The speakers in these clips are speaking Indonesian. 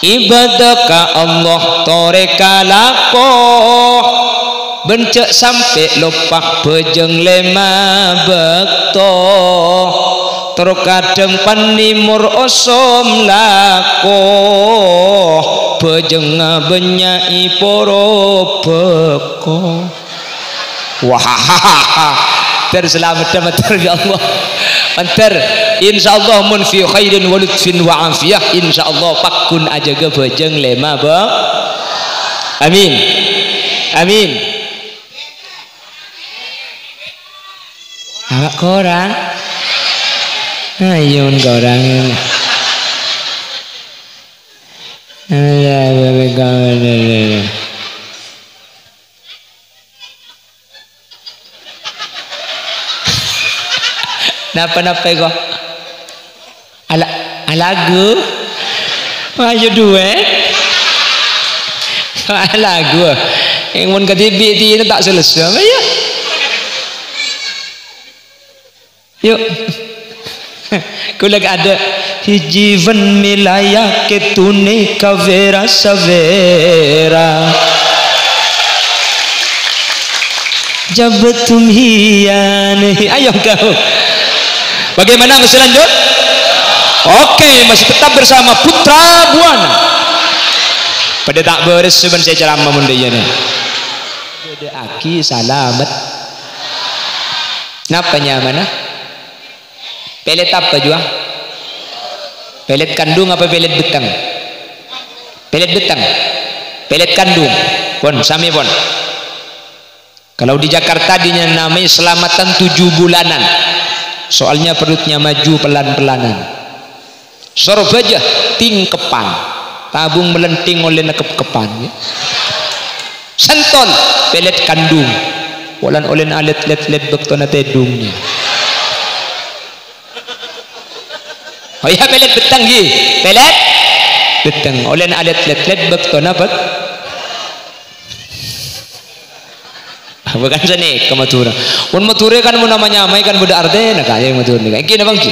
ibadah ka Allah toreka lakoh bencek sampai lopak bejeng lema bekto terkadang panimur osom lakoh bejeng benyai poro beko wah terselamat mater ya Allah mater insyaallah mun fi khairin wa lutfin wa afiyah insyaallah pakun aja ge bejeng lema bek amin amin awak korang ayun korang napa kok lagu ayo duet lagu yang mun ketibi ini tak selesai ya yuk kulag ada hijivan milaya ketune kavera savera jab tum hiyan ayo kau bagaimana masih lanjut oke masih tetap bersama Putra Buana pada tak beres sebenarnya saya ceramah mundanya nih ada aki salamet napanya mana pelet apa juga pelet kandung apa pelet betang pelet betang pelet kandung pon sami pon kalau di Jakarta dinamai selamatan 7 bulanan soalnya perutnya maju pelan-pelanan sorbaja tingkepan tabung melenting oleh nekep-kepan ya. Sentol pelet kandung walan oleh alet let bektona tedungnya oh ya pelet betang gi pelet betang oleh alet let bektona bet bukan sini ke Madura pun Madura kan mau namanya amai kan budak arde nak kaya Madura ni kayak bang ki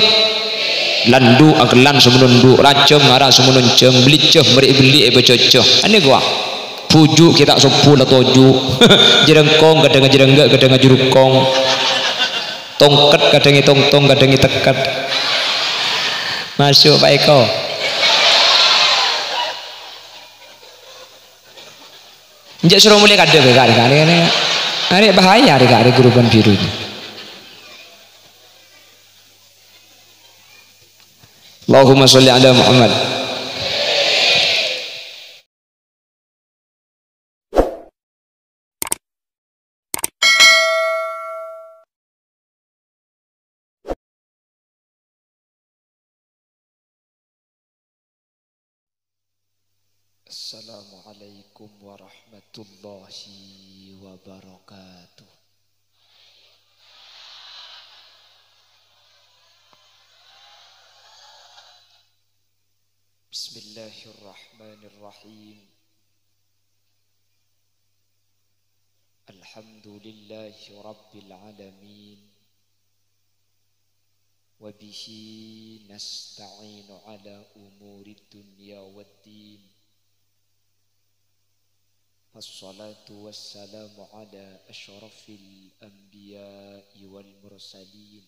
landu agelan semenundu racem ngara semenunceng beliceh beli cocok ani gua pujuk kita sopu la toju jerengkong kadang jerengga kadang jurukong tongket kadang tongtong kadang tekat masuk Pak Eko njak suruh mulai kada kali hari bahaya hari guruban biru ini. Allahumma sholli ala Muhammad. Assalamualaikum warahmatullahi wabarakatuh. Bismillahirrahmanirrahim. Alhamdulillahi rabbil alamin. Wa bihi nasta'inu ala umuri dunya waddin. Wassalatu wassalamu ala ashrafil anbiya'i wal mursalin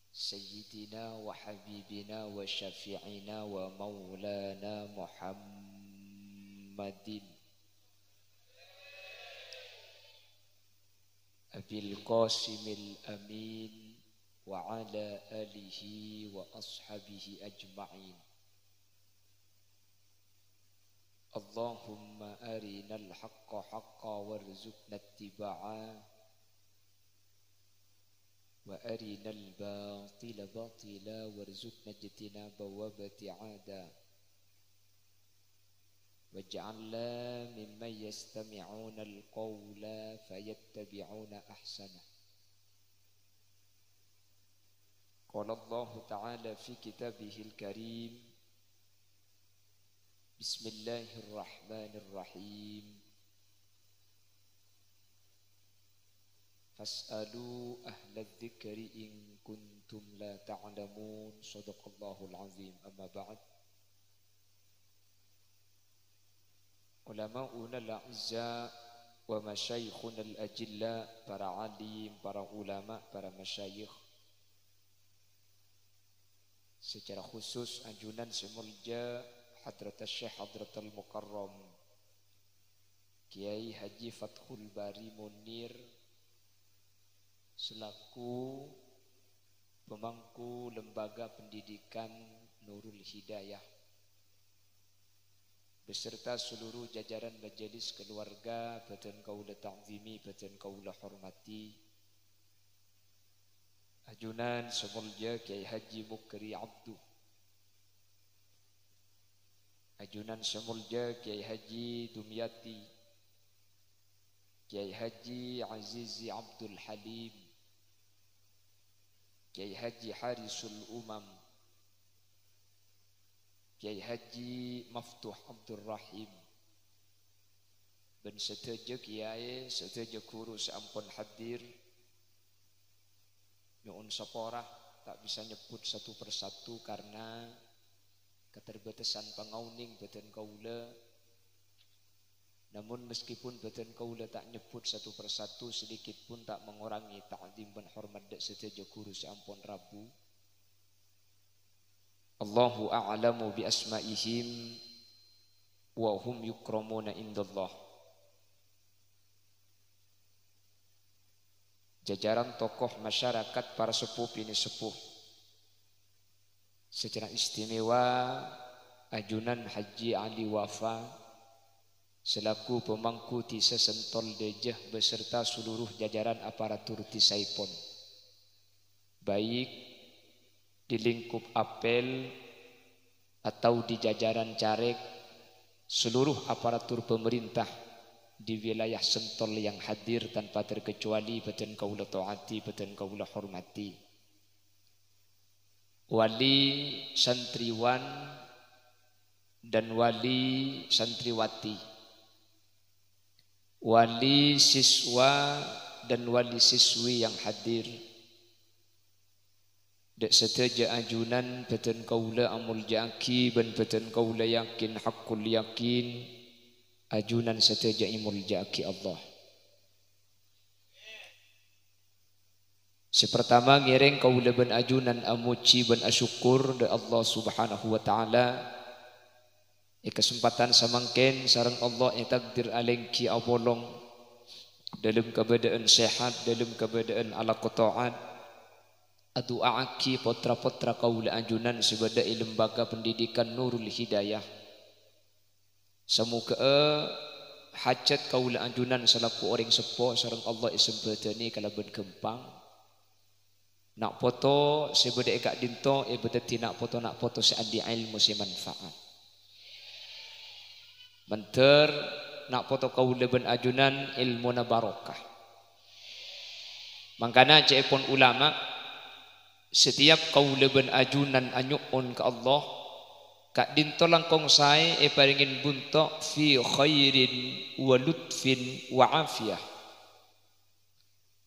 Sayyidina wa habibina wa syafi'ina wa maulana Muhammadin Abil Qasimil Amin wa ala alihi wa ashabihi ajma'in Allahumma arinal haqqa haqqa warzuqna ittiba'ah wa arinal batila batila warzuqna ijtinaba wa bati'ada waj'alna mimman yastami'una al-qawla fayattabi'una ahsana qala Allah ta'ala fi kitabihil karim Bismillahirrahmanirrahim Fas'alu ahla dzikri in kuntum la ta'lamun. Shadaqallahul azim. Amma ba'd. Ulama'una al-a'izza wa masyayikhuna al-ajilla, para alim, para ulama, para masyayikh, secara khusus anjunan semulja Hadrat Syekh Hadratul Mukarram Kiai Haji Fathul Bari Munir selaku pemangku Lembaga Pendidikan Nurul Hidayah beserta seluruh jajaran majelis keluarga, badan kaula ta'zimi, badan kaula hormati, ajunan semulja Kiai Haji Mukri Abduh, ajunan semulja Kiai Haji Dumyati, Kiai Haji Azizi Abdul Halim, Kiai Haji Harisul Umam, Kiai Haji Maftuh Abdul Rahim, dan seteja kiai, seteja guru seampun hadir, nyuun saporah tak bisa nyebut satu persatu karena keterbatasan pangauning badan kaula. Namun meskipun badan kaula tak nyebut satu persatu, sedikit pun tak mengurangi ta'zim dan hormat dak seteja guru seampun Rabu. Allahu a'lamu bi asma'ihim wa hum yukramuna indallah. Jajaran tokoh masyarakat, para sepuh ini sepuh, secara istimewa ajunan Haji Ali Wafa selaku pemangku Tisa Sentol Dejah beserta seluruh jajaran aparatur Tisaipon, baik di lingkup apel atau di jajaran caleg, seluruh aparatur pemerintah di wilayah Sentol yang hadir tanpa terkecuali, badan kaula taati, badan kaula hormati, wali santriwan dan wali santriwati, wali siswa dan wali siswi yang hadir, dek seteja ajunan badan kaula amul jaki dan badan kaula yakin hakul yakin, ajunan seteja imul jaki Allah. Sepertama ngiring kaula ben ajunan amuci ben asyukur de Allah Subhanahu wa taala. Kesempatan samangken sareng Allah yang takdir alengki abolong dalam keadaan sehat, dalam keadaan ala qataat. Adu'aki potra-potra kaula ajunan sebadai lembaga pendidikan Nurul Hidayah. Semoga hajat kaula ajunan selaku orang sepo sareng Allah isembadani kalaban gempang. Nak foto sebadai kak dinto bedati nak foto seadi ilmu si manfaat. Menter nak foto kaula ben ajunan ilmu na barokah. Mangkana cepon ulama setiap kaula ben ajunan anyuun ke Allah kak dinto langkong sae paringin buntok fi khairin wa lutfin wa afiyah.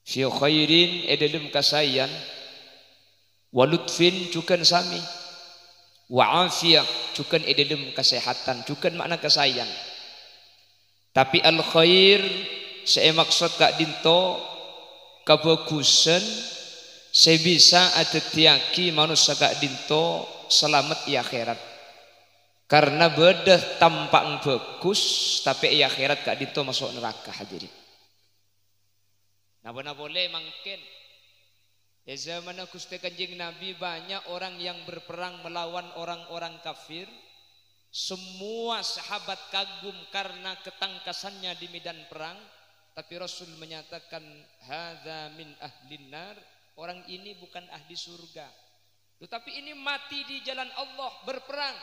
Fi khairin dalam kasayan, wa lutfin cukan sami, wa afiyah cukan dalam kesehatan, cukan makna kasayan. Tapi al khair saya maksud kak dinto kebagusan sebisa ada tiaki manusia kak dinto selamat di akhirat. Karena bedah tampak bagus tapi di akhirat kak dinto masuk neraka hadirin. Nah benar boleh mungkin di zaman Gusti Kanjeng Nabi banyak orang yang berperang melawan orang-orang kafir. Semua sahabat kagum karena ketangkasannya di medan perang. Tapi Rasul menyatakan hadza min ahlin nar. Orang ini bukan ahli surga. Tetapi ini mati di jalan Allah berperang.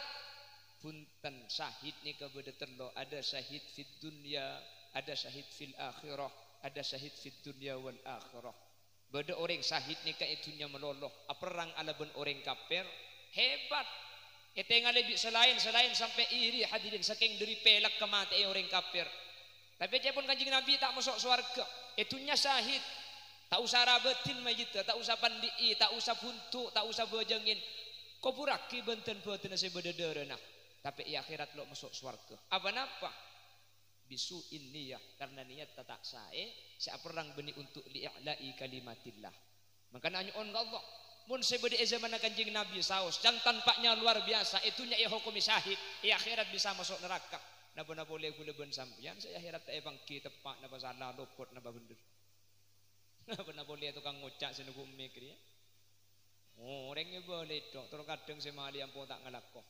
Punten syahid ni kepada terlo. Ada syahid fid dunya, ada syahid fil akhirah, ada syahid fid dunya wal akhirah. Beda orang syahid ni ka itunya meloloh. Perang ala ben orang kafir hebat. Tengah lebih selain sampai iri hadirin saking dari pelak kematian orang kafir. Tapi dia pun Kanjeng Nabi tak masuk surga. Itunya syahid. Tak usah rabetin majid, tak usah pandii, tak usah buntu, tak usah bojengin. Kau buraki benten-benten sebedederena. Tapi i akhirat lo masuk surga. Apa napa? Bisu ini ya, karena niat tak sae, saya perang beni untuk li'la'i kalimatillah. Maka nanya on Allah. Mun sebede zaman kanjeng Nabi saos, yang tanpaknya luar biasa, itunya hukum syahid, i akhirat bisa masuk neraka. Napa boleh kula ben sampeyan, saya akhirat tak bangki tepak napa salah luput napa bener. Pernah boleh tukang ngocak senunggu mikir ya. Orangnya boleh dok. Terus kadang semali yang pun tak ngelakok.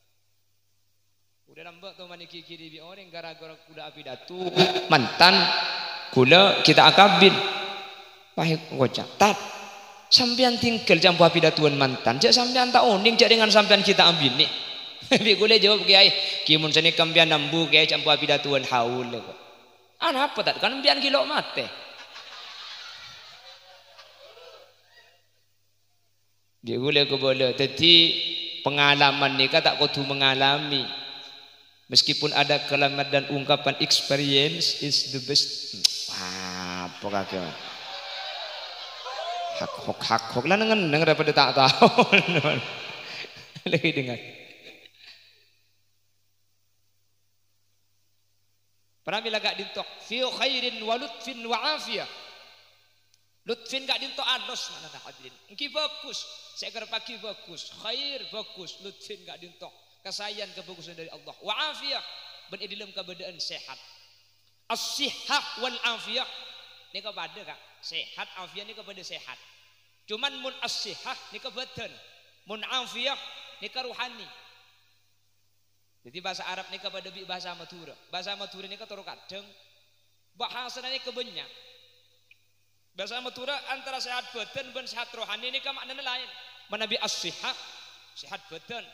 Udah lambat tuh mani kiri orang gara-gara kuda api datu mantan kula kita akabin. Pahit ngocak. Tat. Sampian tinggal jampu api datuan mantan. Jak sampian tak oning jak dengan sampian kita ambil nih. Bi kula jawab kiai. Kimun seni kampian nambu kiai jampu api datuan haul. Apa tak kan kampian kilo mate. Dia boleh ke boleh. Jadi pengalaman ni kan tak kudu mengalami. Meskipun ada kalimat dan ungkapan experience is the best. Wah, apa kagak? Hak lah nengen daripada tak tahu. Lagi dengar. Pernah bila gak dintok fi khairin wa lutfin wa afiyah. Lutfin gak dinto ados mana nak hadirin. Engki bagus, saya kira pagi bagus, khair bagus, lutfin gak dinto. Kesayan kebagusan dari Allah. Wa afiyah ben dalam keadaan sehat. As-sihhah wal afiyah ni kepada kak. Sehat afiyah ni kepada sehat. Cuman mun as-sihhah ni ke badan. Mun afiyah ni ke ruhani. Jadi bahasa Arab ni kepada bahasa Madura. Bahasa Madura ni ke turu kadang bahasa ni kebanyak. Bahasa Madura antara sehat badan dan sehat rohani ini kan maknanya lain. Manabi as-sihah sehat badan,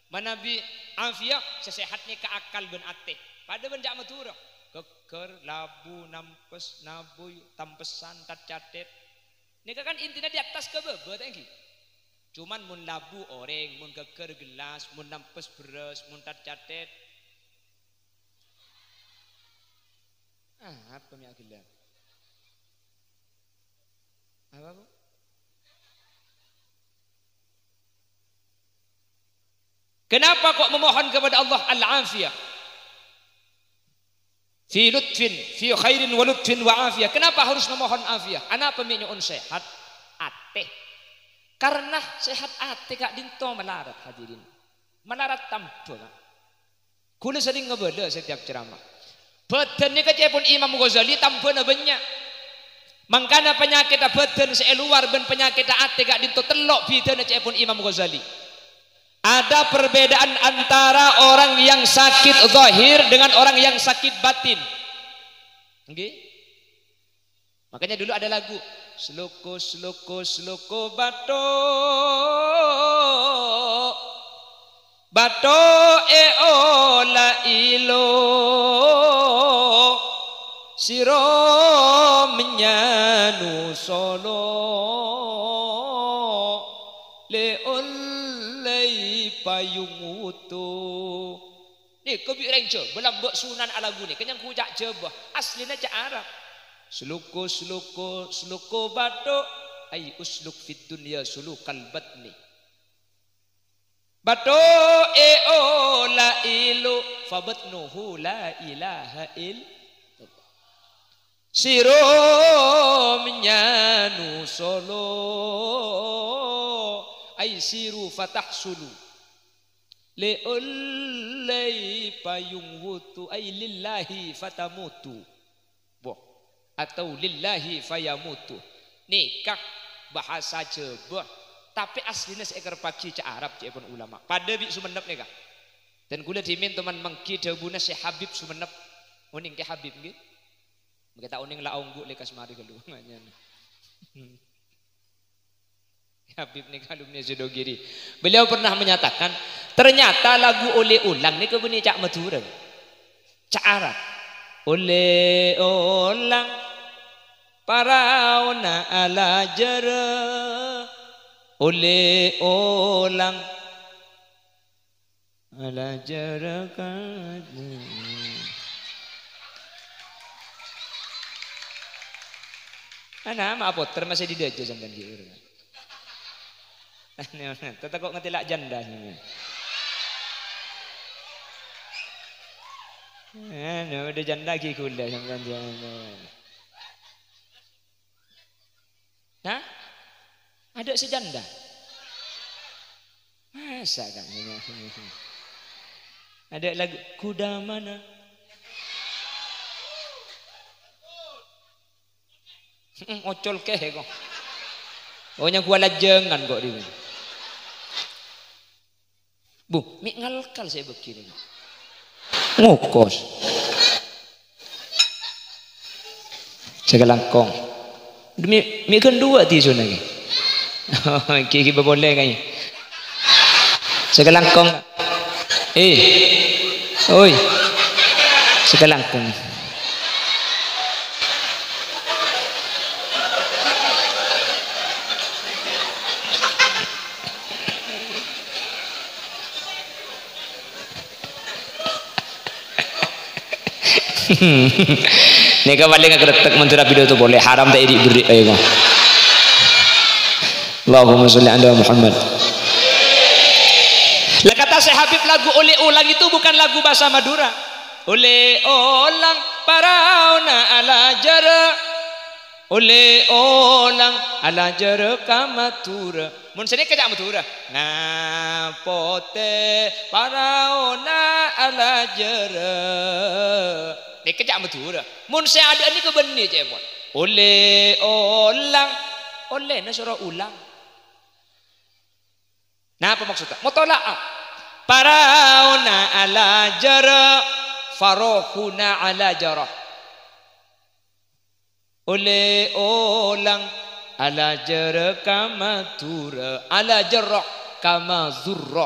manabi afiyah sesehatnya ke akal dan ate. Pada benjak Madura keker, labu, nampes, nabuy, tampesan, catet. Ini kan intinya di atas kebebet lagi. Cuman mun labu oreng, mun keker gelas, mun nampes beras, mun catet. Apa mi gelas? Apa bu? Kenapa kok memohon kepada Allah al-afiyah? Fi lutfin, fi khairin wa lutfin wa afiyah. Kenapa harus memohon afiyah? Kenapa minyak sehat? Ate. Karena sehat ate kak dinto melarat hadirin. Melarat tampo kak. Kula sering ngebeda setiap ceramah. Badannya kecepun Imam Ghazali tampo na banyak. Mangkana penyakit badan seluar ben penyakit ate gak dinto telok bidana cepun Imam Ghazali. Ada perbedaan antara orang yang sakit zahir dengan orang yang sakit batin. Okay? Makanya dulu ada lagu Sloko sloko sloko bato bato ola ilo siro menyanu solo leolei payung utuh. Ni kebi rengce belambak sunan alagu ni kenyang kujak jebah aslinya cak Arab. Sluko sluko sluko bato ay usluk fit dunya sulukal batni. Bato ola ilu fabatnuhu la ilaha il siro menyanu solo ay siru fatahsulu leolei payung wutu ay lillahi fatamutu boh atau lillahi fayamutu nikah bahasa Jawa tapi aslinya seekor pagi cak Arab cak pun ulama pada bi Sumenep nikah dan kula dimin teman mengki dawuna si Habib Sumenep uning ke Habib nggih. Kita uning lah ongguk lekas mari keluar nganya. Habib nih kalumnya Zudogiri. Beliau pernah menyatakan ternyata lagu oleh ulang nih kebuni cak Madura, cak Arab. Oleh ulang para ona ala jara. Oleh ulang ala jara kan. Ana maaf poter masih di dejo sampean ki. Tetep kok ngetilak janda sampean. Udah janda ki kula sampean jangan. Nah, ada si janda. Masa kan? Ada lagu kuda mana? Ocol keh kok. Pokoknya gua lajengan kok dia. Bu, mik ngalkal saya begini. Ngokos. Segelangkong. Mi kedua tisu lagi. Kiki boleh kayaknya. Segelangkong. Oi. Segelangkong. Nika paling ngeretek mentera video itu boleh haram tak iri beri ayo. Allahumma sholli ala Muhammad. Lah kata Syekh Habib lagu oleh ulang itu bukan lagu bahasa Madura. Oleh ulang parauna ala jara. Oleh ulang ala jara kamatura. Mun sini kejak matura. Na pote parauna ala jara. Nek kejak matura. Mun saya ada ni ke benih je buat. Oleh ulang, oleh na surah ulang. Nah apa maksudnya? Mutola'ah. Parauna ala jara, farohuna ala jara. Oleh ulang ala jara kama tura, ala jara kama zurra.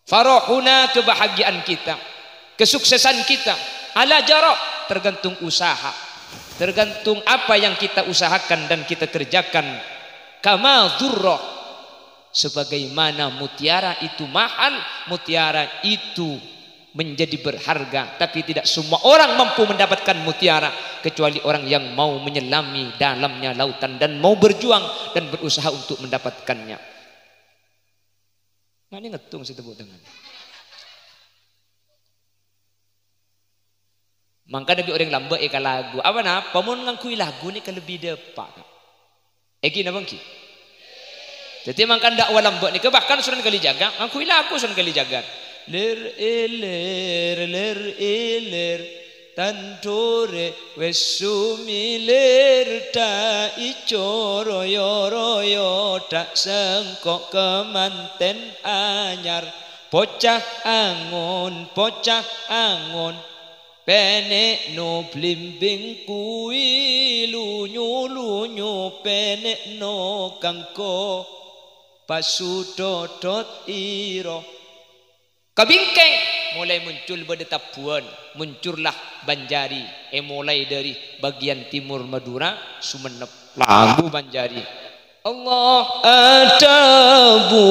Farohuna kebahagiaan kita, kesuksesan kita. Ala jarah tergantung usaha, tergantung apa yang kita usahakan dan kita kerjakan. Kama dzurrah, sebagaimana mutiara itu mahal, mutiara itu menjadi berharga, tapi tidak semua orang mampu mendapatkan mutiara kecuali orang yang mau menyelami dalamnya lautan dan mau berjuang dan berusaha untuk mendapatkannya. Mana ngetung si tepuk tangan. Maka nabi orang lambat eka lagu. Apa nak? Pamun ngangkui lagu ni kan lebih depak. Eki na bangki. Jadi mangka dakwah lambat ni bahkan sunan kali jaga. Ngangkui lagu sunan kali jaga. Ler tantore wesumiler ta icoro royo tak sengkok kemanten anyar. Pocah angon. Penek no blimbing kui lunyu penek no kangko pasudodot iro. Kabingkeng mulai muncul berdetapuan, muncullah Banjari. Mulai dari bagian timur Madura, Sumenep, lagu Banjari. Allah adabu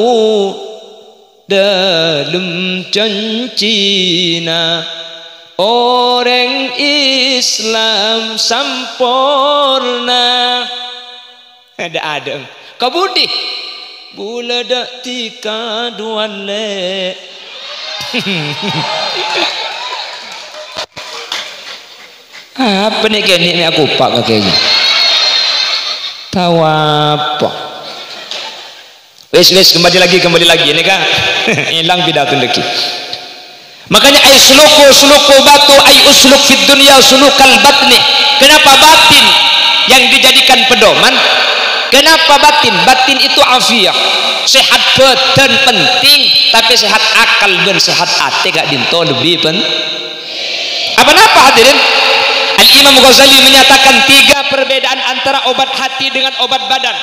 dalam cancina. Orang Islam sampurna. Ada kau budi bula dak tika duale. Apa nih kini ni aku pak kayaknya. Tahu apa? Wes kembali lagi ini kan hilang pidato lagi. Makanya ay suluku batu ay usluk fid dunya sulukal batni. Kenapa batin yang dijadikan pedoman? Kenapa batin? Batin itu afiah. Sehat badan penting, tapi sehat akal dan sehat hati gak dinto lebih penting. Apa hadirin? Al-Imam Ghazali menyatakan 3 perbedaan antara obat hati dengan obat badan.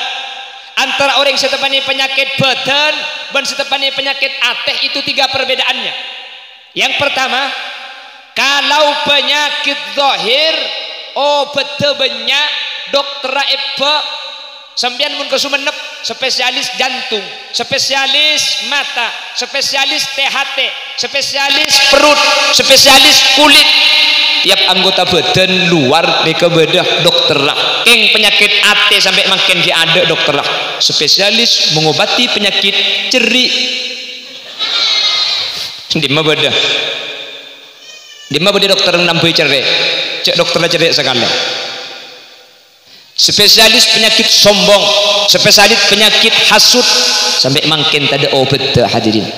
Antara orang yang setepani penyakit badan dan setepani penyakit hati itu 3 perbedaannya. Yang pertama, kalau penyakit zahir obat banyak dokter eba sampean mun ke Sumenep spesialis jantung, spesialis mata, spesialis THT, spesialis perut, spesialis kulit. Tiap anggota badan luar nika bedah dokter dokter lah. King penyakit ate sampai makin dia ada dokter lah. Spesialis mengobati penyakit cerik. Di mana beda? Di mana beda dokter nampai cerik? Cek dokter cerik sekali. Spesialis penyakit sombong, spesialis penyakit hasud sampai makin tak ada obat hadirin.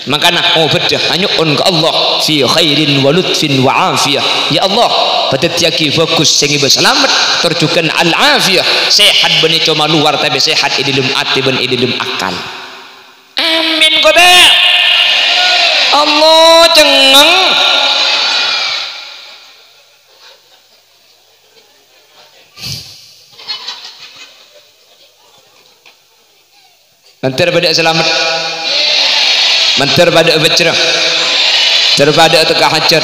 Makanya obat hanya on ke Allah fi khairin wa lutfin wa afiyah. Ya Allah pada tiaki fokus sehingga selamat terjukan al afiyah sehat bani cuma luar tapi sehat di dalam hati dan di dalam akal. Amin kota. Allah cengeng. Mentar pada selamat, mentar pada bercerah, terpada tegak hajar.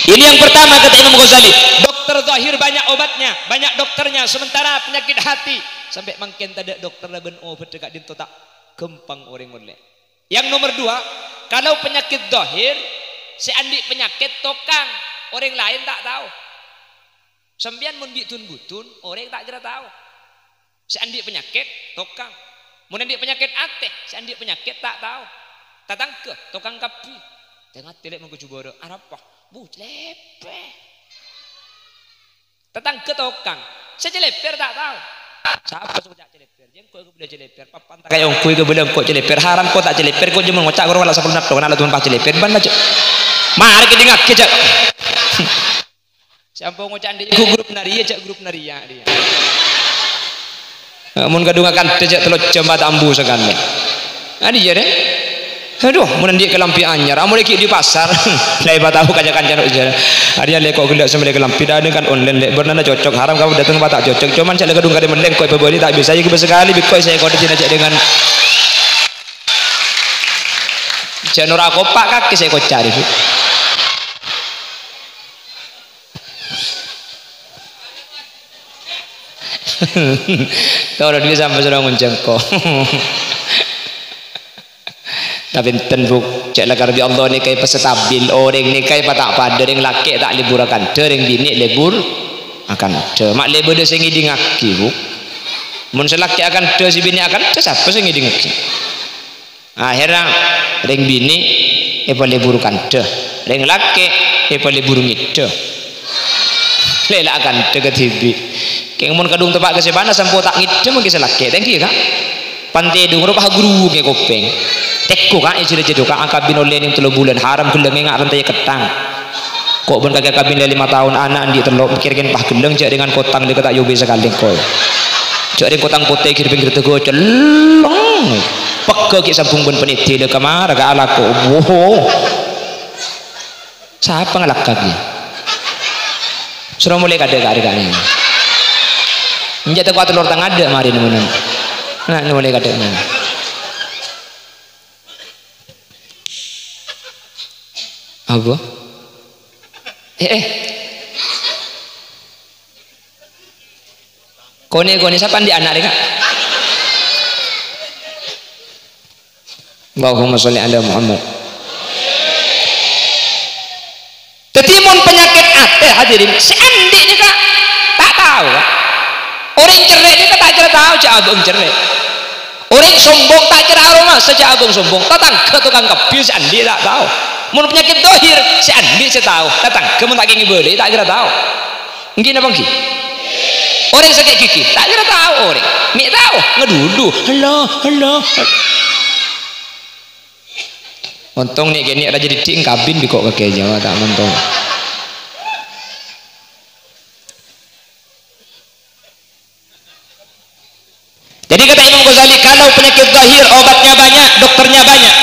Ini yang pertama kata Imam Ghazali. Dokter zahir banyak obatnya, banyak dokternya. Sementara penyakit hati sampai makin tak ada dokter laban obat dekat dinto tak gempang orang oleh. Yang nomor dua, kalau penyakit zahir, seandi penyakit tokang orang lain tak tahu. Sembian mun bitun-butun orang tak kira tahu. Seandi penyakit tokang. Mun di penyakit ateh, seandi penyakit tak tahu. Tatang ke tukang kapi. Tengah telek mengkucu bodoh. Apa? Bu celepe. Tatang ke tukang. Saya celeper tak tahu. Siapa suka celeper? Jangan kau boleh celeper. Papan tak kayak kau belum kau celeper. Haram kau tak celeper. Kau cuma ngocak kau wala sepuluh nak tu. Kenal tuan pas celeper. Ban aja. Mari kita ngak kejak. Siapa ngocak dia? Grup naria cak grup naria dia. Mun kadung akan tejak telur jembat ambu sekali. Adi je deh. Aduh, mun dia kelampi anyar. Amun leki di pasar. Lai tahu kajakan januk je. Ada lekok gelak sama dia kelampi dah dengan online lek bernana cocok. Haram kamu datang tak cocok. Cuman cak kadung kada mendeng koi pebeli tak bisa. Jadi sekali bikoi saya kau di sini cak dengan janur aku pak kaki saya kau cari. Tahu dia sampai sudah menjengkau. Tapi tenbuk cek lagar di Allah ni kai pesetabil orang ni kai patak pada orang laki tak libur akan ada orang bini libur akan ada. Mak libur dia sengi di ngaki bu. Mun selaki akan ada si bini akan ada siapa sengi di ngaki. Akhirnya orang bini libur akan ada. Orang laki libur ngida. Lela akan ada ke TV. Keng mun kadung tepak ke sebana sampo tak ngide mungkin selake thank you kak pantai dung rupa guru ke kopeng tekko kak ijile jedo kak angkabin oleh ning 3 bulan haram geleng ngak rantai ketang kok ben kagak kabin 5 tahun anak di telok mikirkan pah geleng jak dengan kotang dia tak yobe sekali koi jak dengan kotang putih kir pinggir tego celong pekke ki sampung ben peniti le kamar gak ala ko boh siapa ngalak kaki suruh mulai kada ni menjadi kuat telur tang ada mari nemenan. Nah, ini boleh kata mana? Apa? Kone siapa di anak dia? Allahumma sholli ala Muhammad. Tetimun penyakit ateh hadirin, seandi ni kak tak tahu kak. Orang cerai ni tak kira tahu cak abang cerai. Orang sombong tak kira aroma sejak abang sombong. Tatang ke tukang kebil si Andi tak tahu. Mun penyakit dohir si Andi saya tahu. Tatang ke mun tak ingin beli tak kira tahu. Mungkin apa mungkin? Orang sakit gigi tak kira tahu orang. Mik tahu ngedudu. Halo. Untung ni gini ada jadi ting kabin di kok kekenya tak untung. Jadi kata Imam Ghazali, kalau penyakit zahir obatnya banyak, dokternya banyak.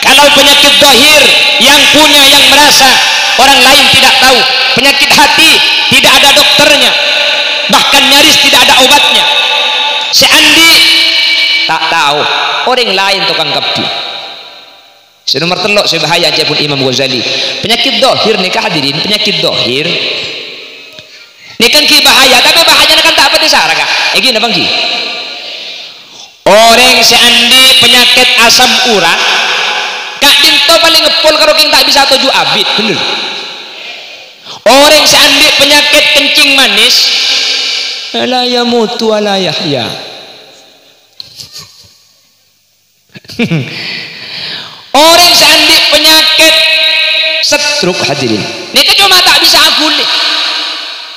Kalau penyakit zahir yang punya, yang merasa, orang lain tidak tahu. Penyakit hati tidak ada dokternya, bahkan nyaris tidak ada obatnya. Seandi tak tahu, orang lain tukang kepi. Senomor telok sebahaya aja pun Imam Ghazali. Penyakit zahir ni hadirin, penyakit zahir. Ni kan ki bahaya, tapi bahayanya kan tak apa disara kak. Gini bang ki. Orang seandi penyakit asam urat kak dinto paling ngepol karo king tak bisa tuju abid bener. Orang seandik penyakit kencing manis, la yamutu wa la yahya. Orang seandik penyakit stroke hadirin, ini cuma tak bisa aguli.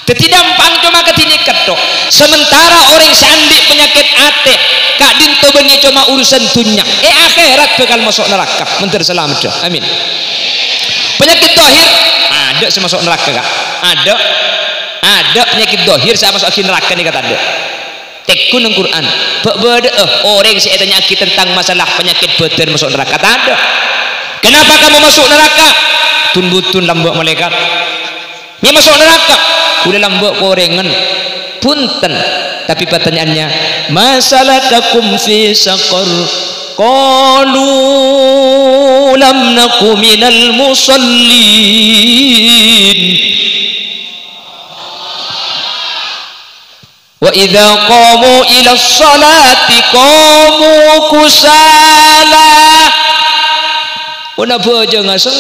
Jadi dampang cuma ketini ketok. Sementara orang seandik penyakit ate kak dinto bengi cuma urusan dunia. Akhirat bakal masuk neraka. Menteri selamat dah. Amin. Penyakit dohir ada saya masuk neraka kak. Ada penyakit dohir saya masuk neraka nih kata ada. Tekun yang Quran. Orang saya tanya kita tentang masalah penyakit badan masuk neraka. Tak ada. Kenapa kamu masuk neraka? Tun-butun lambak malaikat. Ini masuk neraka. Udah lambak korengan punten. Tapi pertanyaannya, masalakakum fi saqar? Qalu lam naku minal musallin wa idza qamu ila sholati qamu kusala. Una bojo ngaseng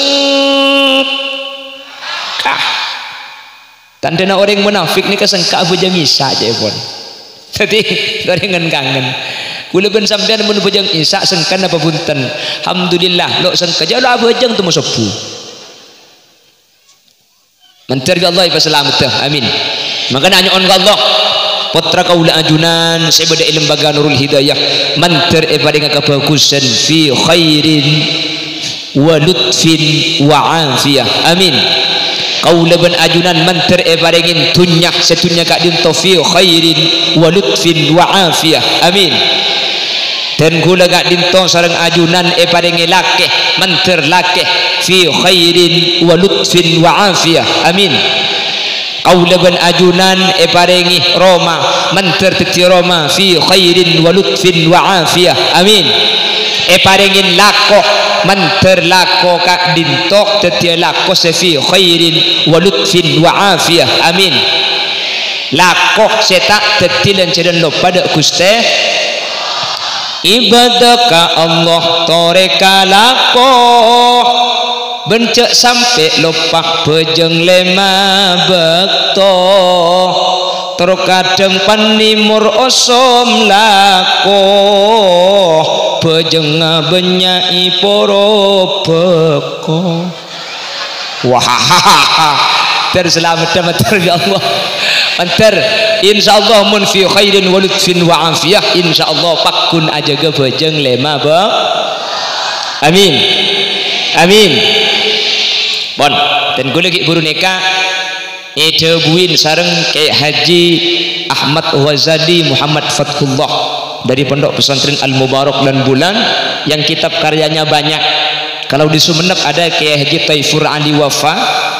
tandana orang munafik ni kesengka bujang isa aja pun. Jadi gorengan kangen. Kula ben sampean mun bujang isa sengkan apa punten. Alhamdulillah lo sengka jalo bujang tu musebu. Mentir ke Allah selamat. Amin. Maka nanya on Allah. Putra kaula ajunan saya beda lembaga Nurul Hidayah. Mentir pada kebagusan fi khairin wa lutfin wa afiyah. Amin. Kaula ben ajunan manter barengin tunyak setunya kak din fi khairin wa lutfin wa afiyah. Amin. Dan kula kak din sareng ajunan barengin lakeh manter lakeh fi khairin wa lutfin wa afiyah. Amin. Kaula ben ajunan barengi Roma manter teti Roma fi khairin wa lutfin wa afiyah. Amin. Parengin lako manter lako kak dintok tetia lako sefi khairin wa lutfin wa afiyah. Amin. Lako setak tetilan cedan lo pada Gusti ibadah ka Allah toreka lako bencek sampai lopak bejeng lema bekto terkadang panimur osom lako bejeng benyai poro beko. Wah, terselamat mater ya Allah. Mater insyaallah mun fi khairin wa lutfin wa afiyah insyaallah pakun aja ge bejeng lema be. Amin. Amin. Bon, dan gue lagi buru neka buin sareng kayak Haji Ahmad Wazadi Muhammad Fathullah dari Pondok Pesantren Al Mubarak dan Bulan yang kitab karyanya banyak. Kalau di Sumeneb ada kayak Haji Taifur Ali Wafa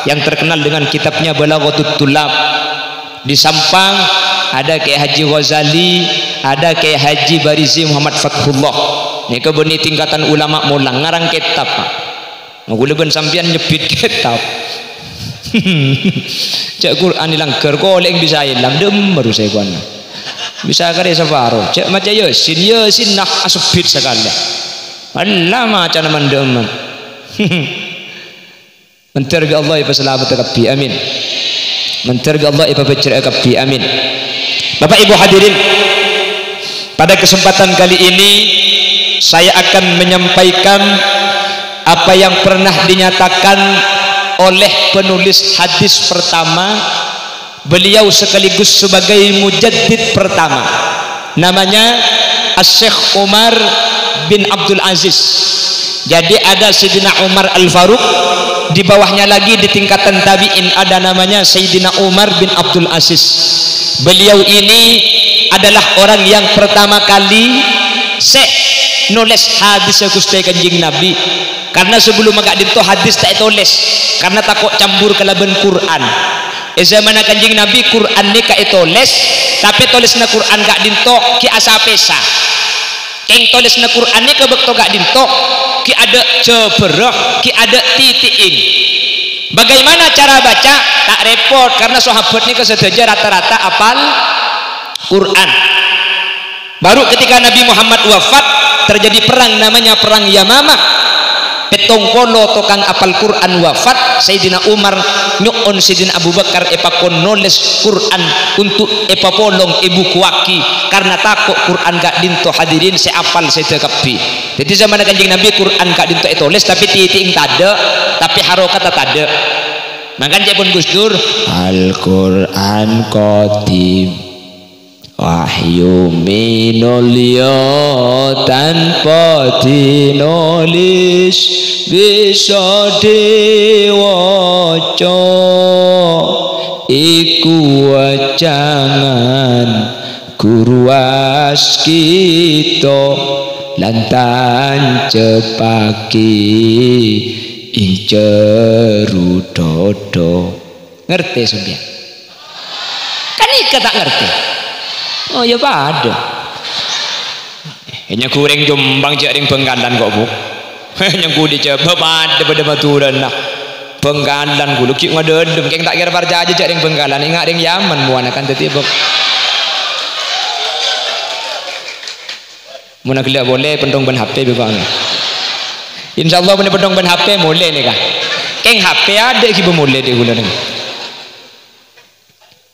yang terkenal dengan kitabnya Balaghatul Tulab. Di Sampang ada kayak Haji Ghazali, ada kayak Haji Barizi Muhammad Fathullah. Ini kebeni tingkatan ulama mulang ngarang kitab. Nguleben sampean nyebit kitab. Cek Quran dilanggar koleng bisa ilang dem baru saya kuan. Bisa kare separo. Cek maca Yasin nah asbit sekali. Allah macam mandem. Mentir ke Allah ipa selamat kabbi amin. Mentir ke Allah ipa becer kabbi amin. Bapak Ibu hadirin, pada kesempatan kali ini saya akan menyampaikan apa yang pernah dinyatakan oleh penulis hadis pertama, beliau sekaligus sebagai mujaddid pertama, namanya Asy-Syaikh Umar bin Abdul Aziz. Jadi ada Sayyidina Umar Al-Faruq, di bawahnya lagi di tingkatan tabi'in ada namanya Sayyidina Umar bin Abdul Aziz. Beliau ini adalah orang yang pertama kali nulis hadis Gusti Kanjeng Nabi. Karena sebelum agak dinto hadis tak tulis karena takut campur kalaban Quran. Zaman Kanjeng Nabi Quran ni ka tulis tapi tulisna Quran gak dinto ki asa pesa. Keng tulisna Quran ni ka bekto gak dinto ki ada ceberah ki ada titiing. Bagaimana cara baca? Tak repot karena sahabat ni kesedaja rata-rata apal Quran. Baru ketika Nabi Muhammad wafat terjadi perang namanya perang Yamamah. petong polo tokang apal Quran wafat Sayyidina Umar nyokon Sayyidina Abu Bakar epakon noles Quran untuk epapolong ibu kuaki karena takut Quran gak dinto hadirin saya apal saya tekapi. Jadi zaman Kanjeng Nabi Quran gak dinto etoles tapi titing tade tapi harokat tade. Makanya pun Gus Dur Al-Quran qadim wahyu minulya tanpa dinolis bisa diwaca iku wajangan guru waskita lan tancepaki ing jero dodo. Ngerti sampeyan? Kan iki tak ngerti. Oh ya pada. Hanya goreng Jombang cek ring Bengkalan kok Bu. Hanya ku dicoba pada Madura nah. Bengkalan ku lukik ngadedem keng tak kira parja aja cek ring Bengkalan ingat ring Yaman muana kan tetep. Mun nak lihat boleh pendong ban HP bang. Insyaallah punya pendong ban HP boleh nih kah? Keng HP ada ki boleh deh gula nih.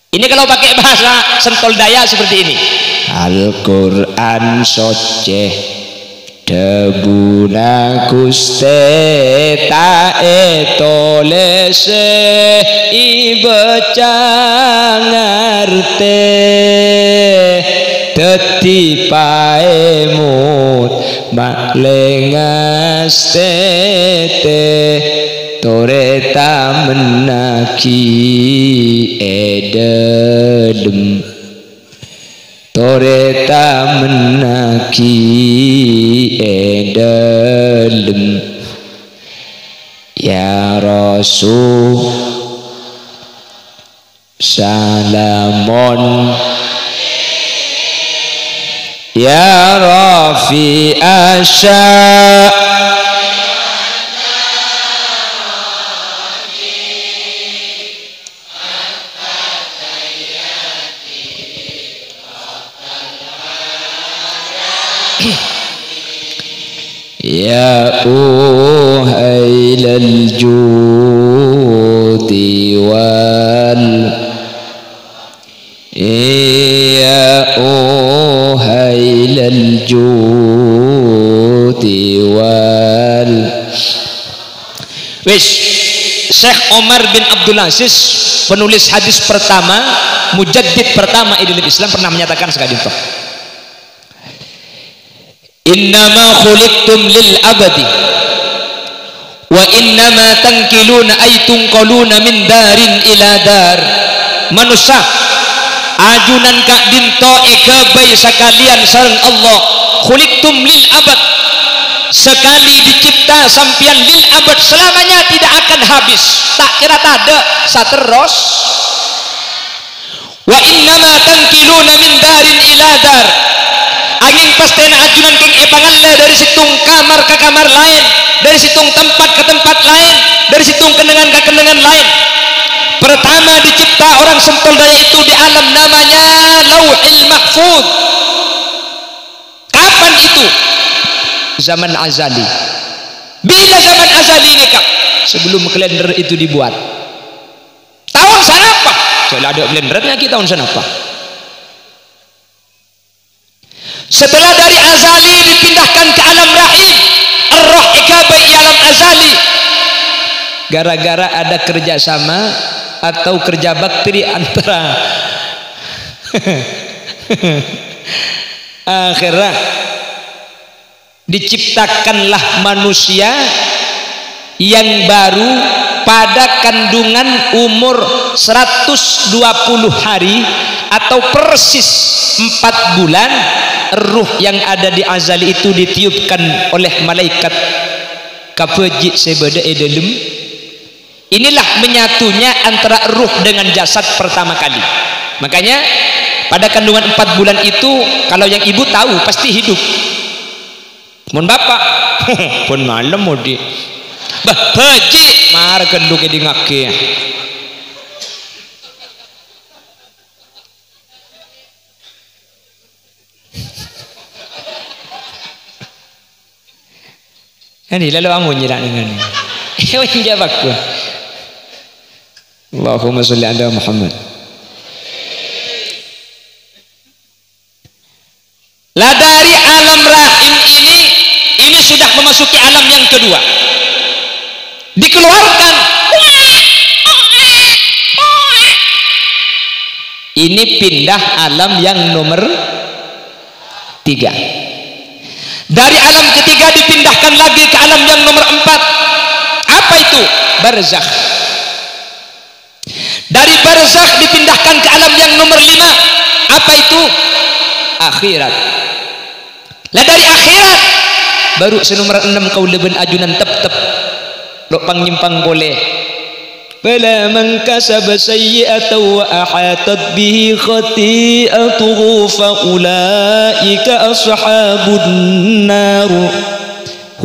Ini kalau pakai bahasa sentol daya seperti ini. Al-Quran soceh debuna Gusti tae tolese ibaca ngarte dadi paemut maklengas tete toreta menaki edelem toreta menaki edelem ya Rasul salamon ya Rafi asya ya uhailal judi wal ya uhailal judi wal. Wis Syekh Omar bin Abdul Aziz penulis hadis pertama mujaddid pertama dalam Islam pernah menyatakan sekali itu innama khuliqtum lil abadi wa innama tankiluna ay tunqaluna min darin ila dar. Manusia ajunan kak dinto eka bayi sekalian sareng Allah khuliqtum lil abad sekali dicipta sampian lil abad selamanya tidak akan habis tak kira tada sateros wa innama tankiluna min darin ila dar angin pastena ajunan keng epangalle dari situng kamar ke kamar lain dari situng tempat ke tempat lain dari situng kenangan ke kenangan lain. Pertama dicipta orang sentol daya itu di alam namanya Lauhil Mahfuz. Kapan itu? Zaman azali. Bila zaman azali ini kak? Sebelum kalender itu dibuat. Tahun sana apa? Saya ada kalendernya kita tahun sana apa? Setelah dari azali dipindahkan ke alam rahim ar-roh ikabai alam azali gara-gara ada kerjasama atau kerja bakti antara akhirnya diciptakanlah manusia yang baru pada kandungan umur 120 hari atau persis 4 bulan. Ruh yang ada di azali itu ditiupkan oleh malaikat kapeji sebeda edelum. Inilah menyatunya antara ruh dengan jasad pertama kali. Makanya pada kandungan 4 bulan itu kalau yang ibu tahu pasti hidup. Mun bapak pun malam mudi bah peji mar genduk di ngake. Ini lalu amun nyirak dengan ini. Yang jawabku. Allahumma sholli ala Muhammad. Lah dari alam rahim ini sudah memasuki alam yang kedua. Dikeluarkan. Ini pindah alam yang nomor 3. Dari alam ketiga dipindahkan lagi ke alam yang nomor 4. Apa itu? Barzakh. Dari barzakh dipindahkan ke alam yang nomor 5. Apa itu? Akhirat. Lah dari akhirat baru senomor 6 kau leben ajunan tep-tep lo pangnyimpang boleh. Fala man kasaba sayyi'atan wa ahatat bihi khati'atuhu fa ulaika ashabun nar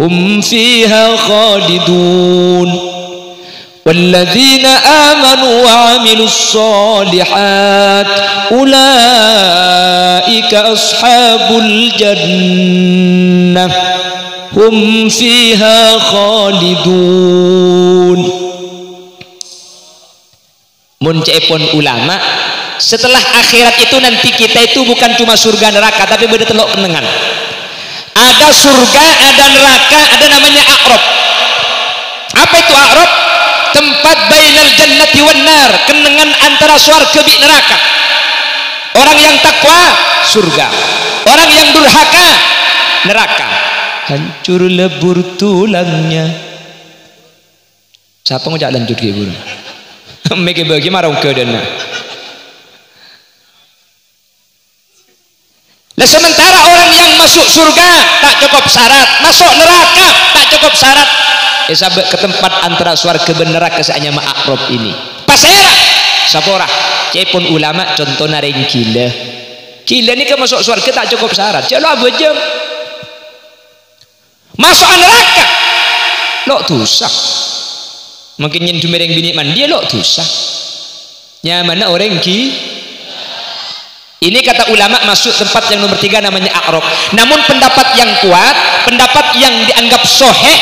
hum fiha khalidun. والذين آمنوا وعملوا الصالحات أولئك أصحاب الجنة هم فيها خالدون. Muncaipun ulama, setelah akhirat itu nanti kita itu bukan cuma surga neraka, tapi beda telok penengan. Ada surga, ada neraka, ada namanya a'rab. Apa itu a'rab? Tempat bainal jannati wan nar, kenengan antara surga dan neraka. Orang yang takwa surga, orang yang durhaka neraka. Hancur lebur tulangnya. Siapa ngajak lanjut ke ibu? Mege bagi marang ke dana. Lah sementara orang yang masuk surga tak cukup syarat, masuk neraka tak cukup syarat. Sampai ke tempat antara surga dan neraka seanya ma'akrab ini. Pasera sapora. Cepun ulama contoh naring gila. Gila ni ke masuk surga tak cukup syarat. Jalo apa jam? Masuk neraka. Lok dosa. Mungkin nyendu mereng bini mandi lok dosa. Nyamana orang ini kata ulama masuk tempat yang nomor 3 namanya a'rab. Namun pendapat yang kuat, pendapat yang dianggap sahih,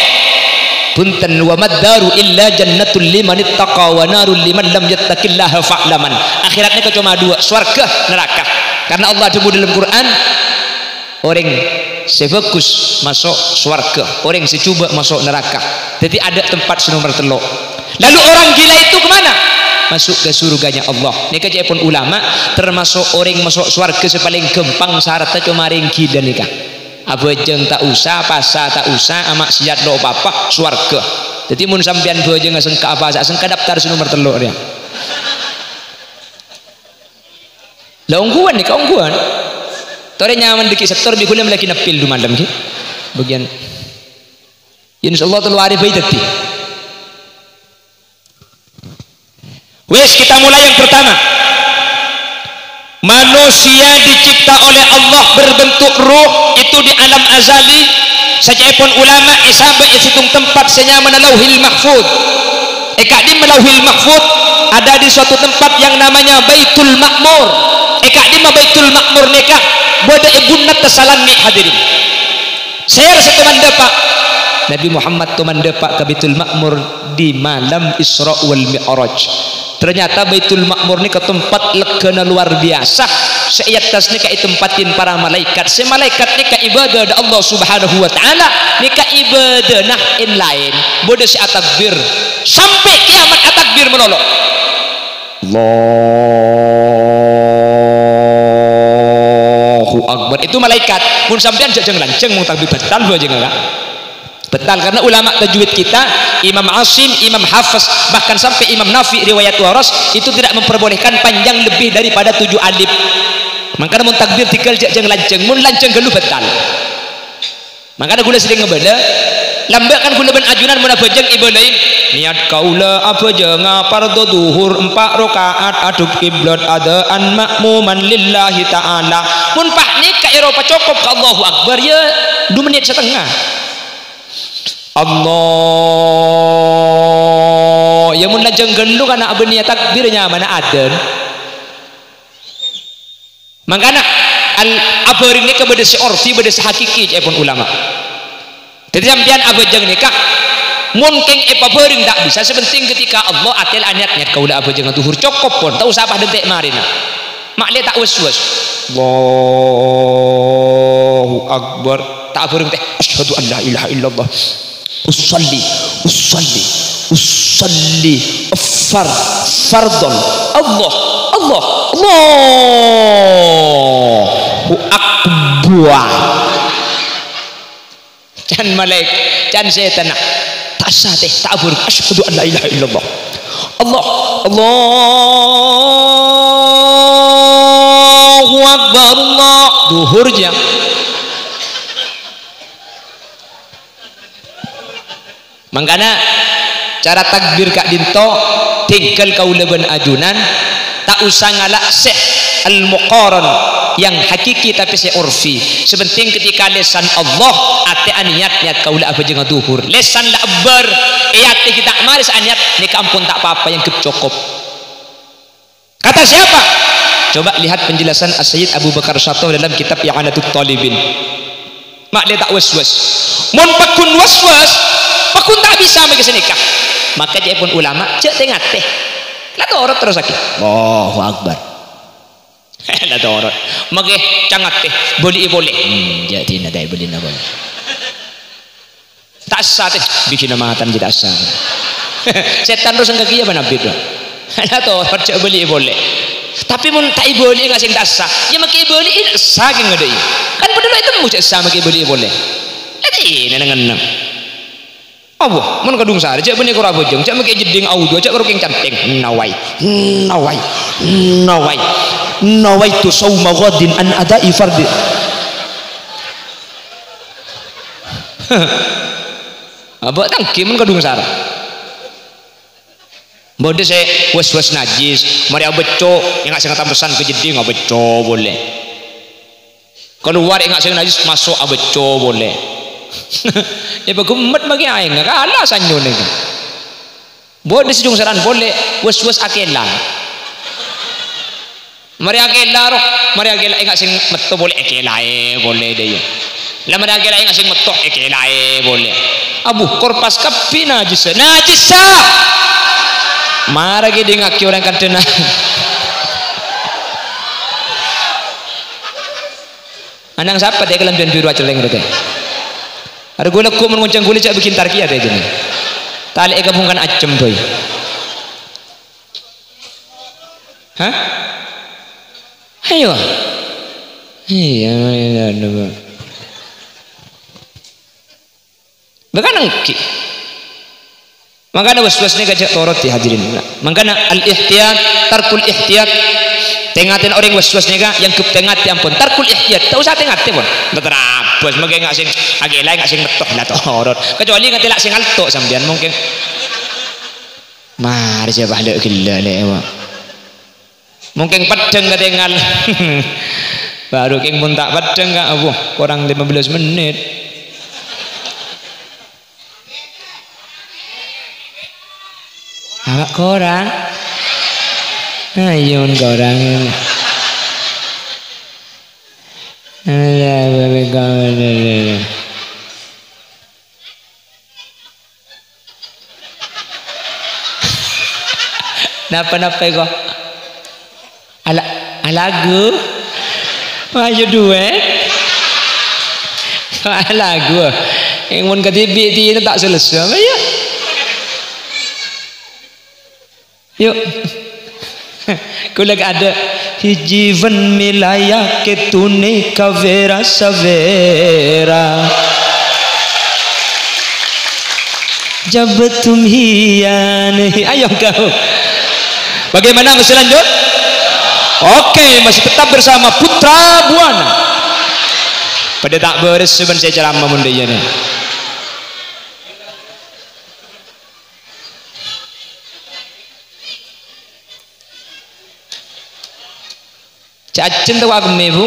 punten wa maddaru illa jannatul liman ittaqa wa narul liman lam yattaqillaha fa'laman. Akhiratnya cuma 2, surga neraka. Karena Allah sebut dalam Quran, orang sefokus masuk surga, orang secuba masuk neraka. Jadi ada tempat senomor telok. Lalu orang gila itu kemana? Masuk ke surganya Allah. Ini kajian ulama termasuk orang masuk surga sepaling gampang syaratnya cuma orang gila nikah. Abojeng tak usah, pasar tak usah, amak siat lo apa swarga. Jadi mun sampean bojeng sengka apa sak sengka daftar nomor teluk dia. Lah ungguan nih, kaungguan. Tore nyaman dikit sektor bi kuliah lagi nepil du malam ki. Bagian insyaallah telu arif bae tadi. Wes kita mulai yang pertama. Manusia dicipta oleh Allah berbentuk ruh itu di alam azali. Sajaipun ulama sampai isitung tempat senyaman lauhil mahfud. Eka di lauhil mahfud ada di suatu tempat yang namanya Baitul Makmur. Eka di Baitul Makmur neka boda ibunat tasalan ni hadirin. Saya rasa teman depak Nabi Muhammad teman depak ke Baitul Makmur di malam Isra wal Mi'raj. Ternyata Baitul Makmur ni ke tempat legana luar biasa. Seatas ni ka tempatin para malaikat. Se malaikat ni ka ibadah da Allah Subhanahu wa taala, ni ka ibadah nah in lain. Bodoh si atakbir sampai kiamat atakbir menolong. Allahu Akbar. Itu malaikat. Mun sampean jajang lanceng mung takbir betal aja enggak? Betal, karena ulama tajwid kita Imam Asim, Imam Hafiz, bahkan sampai Imam Nafi riwayat waras itu tidak memperbolehkan panjang lebih daripada 7 alif. Makanya mun takbir tinggal jajang lanceng, mun lanceng gelu betal. Makanya gula sering ngebeda lambakan gula ben ajunan mun bajeng ibadain niat kaula apa jeung fardhu duhur 4 rakaat aduk kiblat adaan makmuman lillahi taala. Mun pahnik ka Eropa cukup ka Allahu Akbar ya 2 menit setengah. Allah ya mun lajeng gelu kana abenya takbirnya mana aden. Makanya al abarin ini kepada si orfi beda si hakiki cepon ulama. Jadi sampean abajeng nikah mungkin bering tak bisa sepenting ketika Allah atel aniatnya kaulah abajeng tuhur cukup pun tak usah apa detik marina mak le tak was-was Allahu Akbar tak bering teh asyhadu an la ilaha illallah usalli fardon Allahu Akbar can malaik can setan tak sah teh tak bering asyhadu an la ilaha illallah Allahu Akbar Allah duhurnya mangkana cara takbir kak dinto tinggal kau leben ajunan tak usah ngalak seh al-muqaran yang hakiki tapi saya urfi sepenting ketika lesan Allah ate aniat kau lah apa jangan duhur lesan lah ber ate kita maris aniat ni kampun tak apa-apa yang cukup kata siapa coba lihat penjelasan As-Sayyid Abu Bakar Syatoh dalam kitab I'anatul Talibin mak dia tak was-was mun pakun was-was pakun tak bisa bagi senikah maka dia pun ulama cek tengah teh lah torot terus lagi Allahu Akbar lah torot maka cangat teh boleh jadi nadai boleh tak sah teh bikin namatan jadi asal setan terus enggak kia mana beda lah torot cek boleh tapi mun tak boleh nggak sing tak sah ya maka boleh sah geng ngadai kan padahal itu mau cek sah maka boleh lagi nengen Allah mun kadung sare cek benih kura bojong cek make jeding audio cek karo king canting nawai tu sauma ghadin an ada'i fardi apa tangki mun kadung sare bode saya was najis mari abeco yang nggak sengatan pesan ke jeding abeco boleh keluar yang nggak seng najis masuk abeco boleh ya bagumat bagi aing kalah sanyo nih boleh sejung saran boleh was akela mari akela enggak sing metu boleh akela boleh deh lah mari akela enggak sing metu akela boleh abu korpas kapi najis mara gede ngaki orang kadena anang siapa deh kelambian biru aja leng rete ada gue lekuk menguncang kulit cak bikin tarkiah deh jenis tali gabungkan acem boy hah ayo iya bahkan engki makanya was-was ini gajah torot ya hadirin makanya al-ihtiyat tarkul ihtiyat tengatin orang was-was ni yang ketengat yang pun tarkul ihtiyat tak usah tengat pun terapus mungkin nggak sing agak lain nggak sing metok lah torot kecuali nggak telak sing alto sambian mungkin mari siapa ada gila lewa mungkin pedeng ketinggal baru king pun tak pedeng nggak abu kurang 15 menit awak korang ayun korang napa kok lagu ayo duet lagu yang mun ketibik ti tak selesai ya yuk kulag ada hijivan milaya ke tune kavera savera jab tum hiyan ayo kau bagaimana masih lanjut oke masih tetap bersama Putra Buana pada tak beres sebenarnya saya ceramah mundanya nih cacen tu aku mebu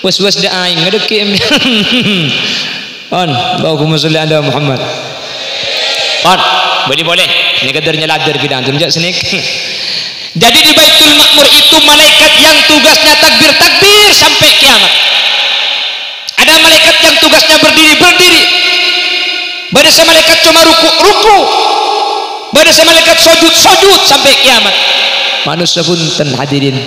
was dah aing ngadeki on bawa ku musalli ala Muhammad on boleh ini kadarnya ladar kita antum jak senik jadi di Baitul Makmur itu malaikat yang tugasnya takbir sampai kiamat ada malaikat yang tugasnya berdiri Bada sa malaikat cuma ruku bada sa malaikat sujud sampai kiamat. Manusia punten hadirin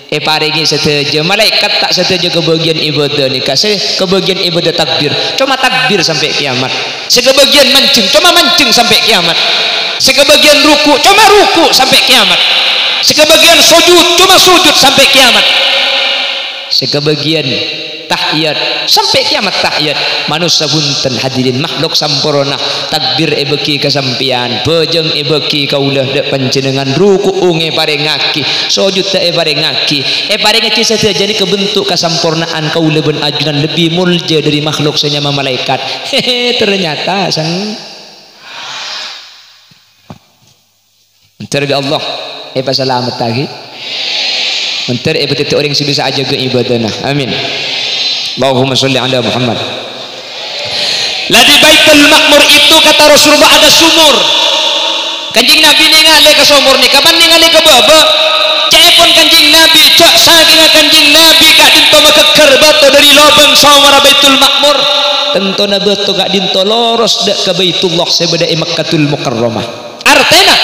paringi setuju malaikat tak setuju kebagian ibadah nikah kebagian ibadah takbir cuma takbir sampai kiamat, sekebagian mancing cuma mancing sampai kiamat, sekebagian ruku cuma ruku sampai kiamat, sekebagian sujud cuma sujud sampai kiamat, sekebagian tahiyat sampai kiamat tahiyat. Manusia punten hadirin makhluk sampurna takbir beki kesampian bejeng beki kaulah dek panjenengan ruku unge parengaki sujud tak parengaki parengaki saja jadi kebentuk kesampurnaan kaulah ben ajunan lebih mulja dari makhluk senyama malaikat. Ternyata sang terbi Allah selamat lagi mentar betul orang sih bisa aja ke ibadahna. Amin. Allahumma sholli ala Muhammad. Lah di Baitul Ma'mur itu kata Rasulullah ada sumur. Kanjing Nabi ningali ke sumur ni, kapan ningali ke baba? Cepon kanjing Nabi, cak saking kanjing Nabi kak dinto makeker bato dari lobang sumur Baitul Ma'mur. Tentu na bato kak dinto loros dak ke Baitullah sebeda Makkatul Mukarramah. Artinya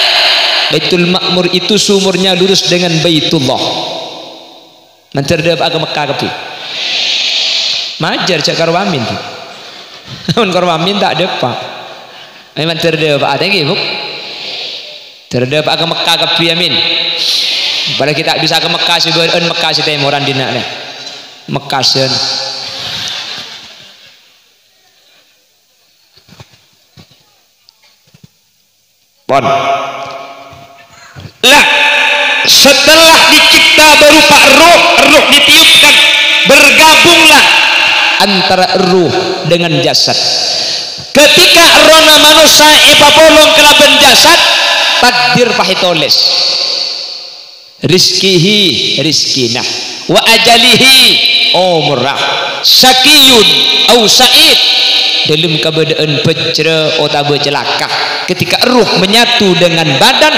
Baitul Ma'mur itu sumurnya lurus dengan Baitullah. Menterdep agama Mekah kepi. Majar cak karwamin tu. Namun karwamin tak ada pak. Memang terdep ada lagi buk. Terdep agama Mekah kepi amin. Pada kita bisa ke Mekah si beun Mekah si temoran dina nih. Mekah sen. Pon. Lah setelah dicipta berupa ruh ditiupkan bergabunglah antara ruh dengan jasad. Ketika rona manusia epapolong kelaban jasad takdir pahitoles rizkihi rizkina wa ajalihi umrah sakiyun au sa'id dalam keadaan pecera atau celaka. Ketika ruh menyatu dengan badan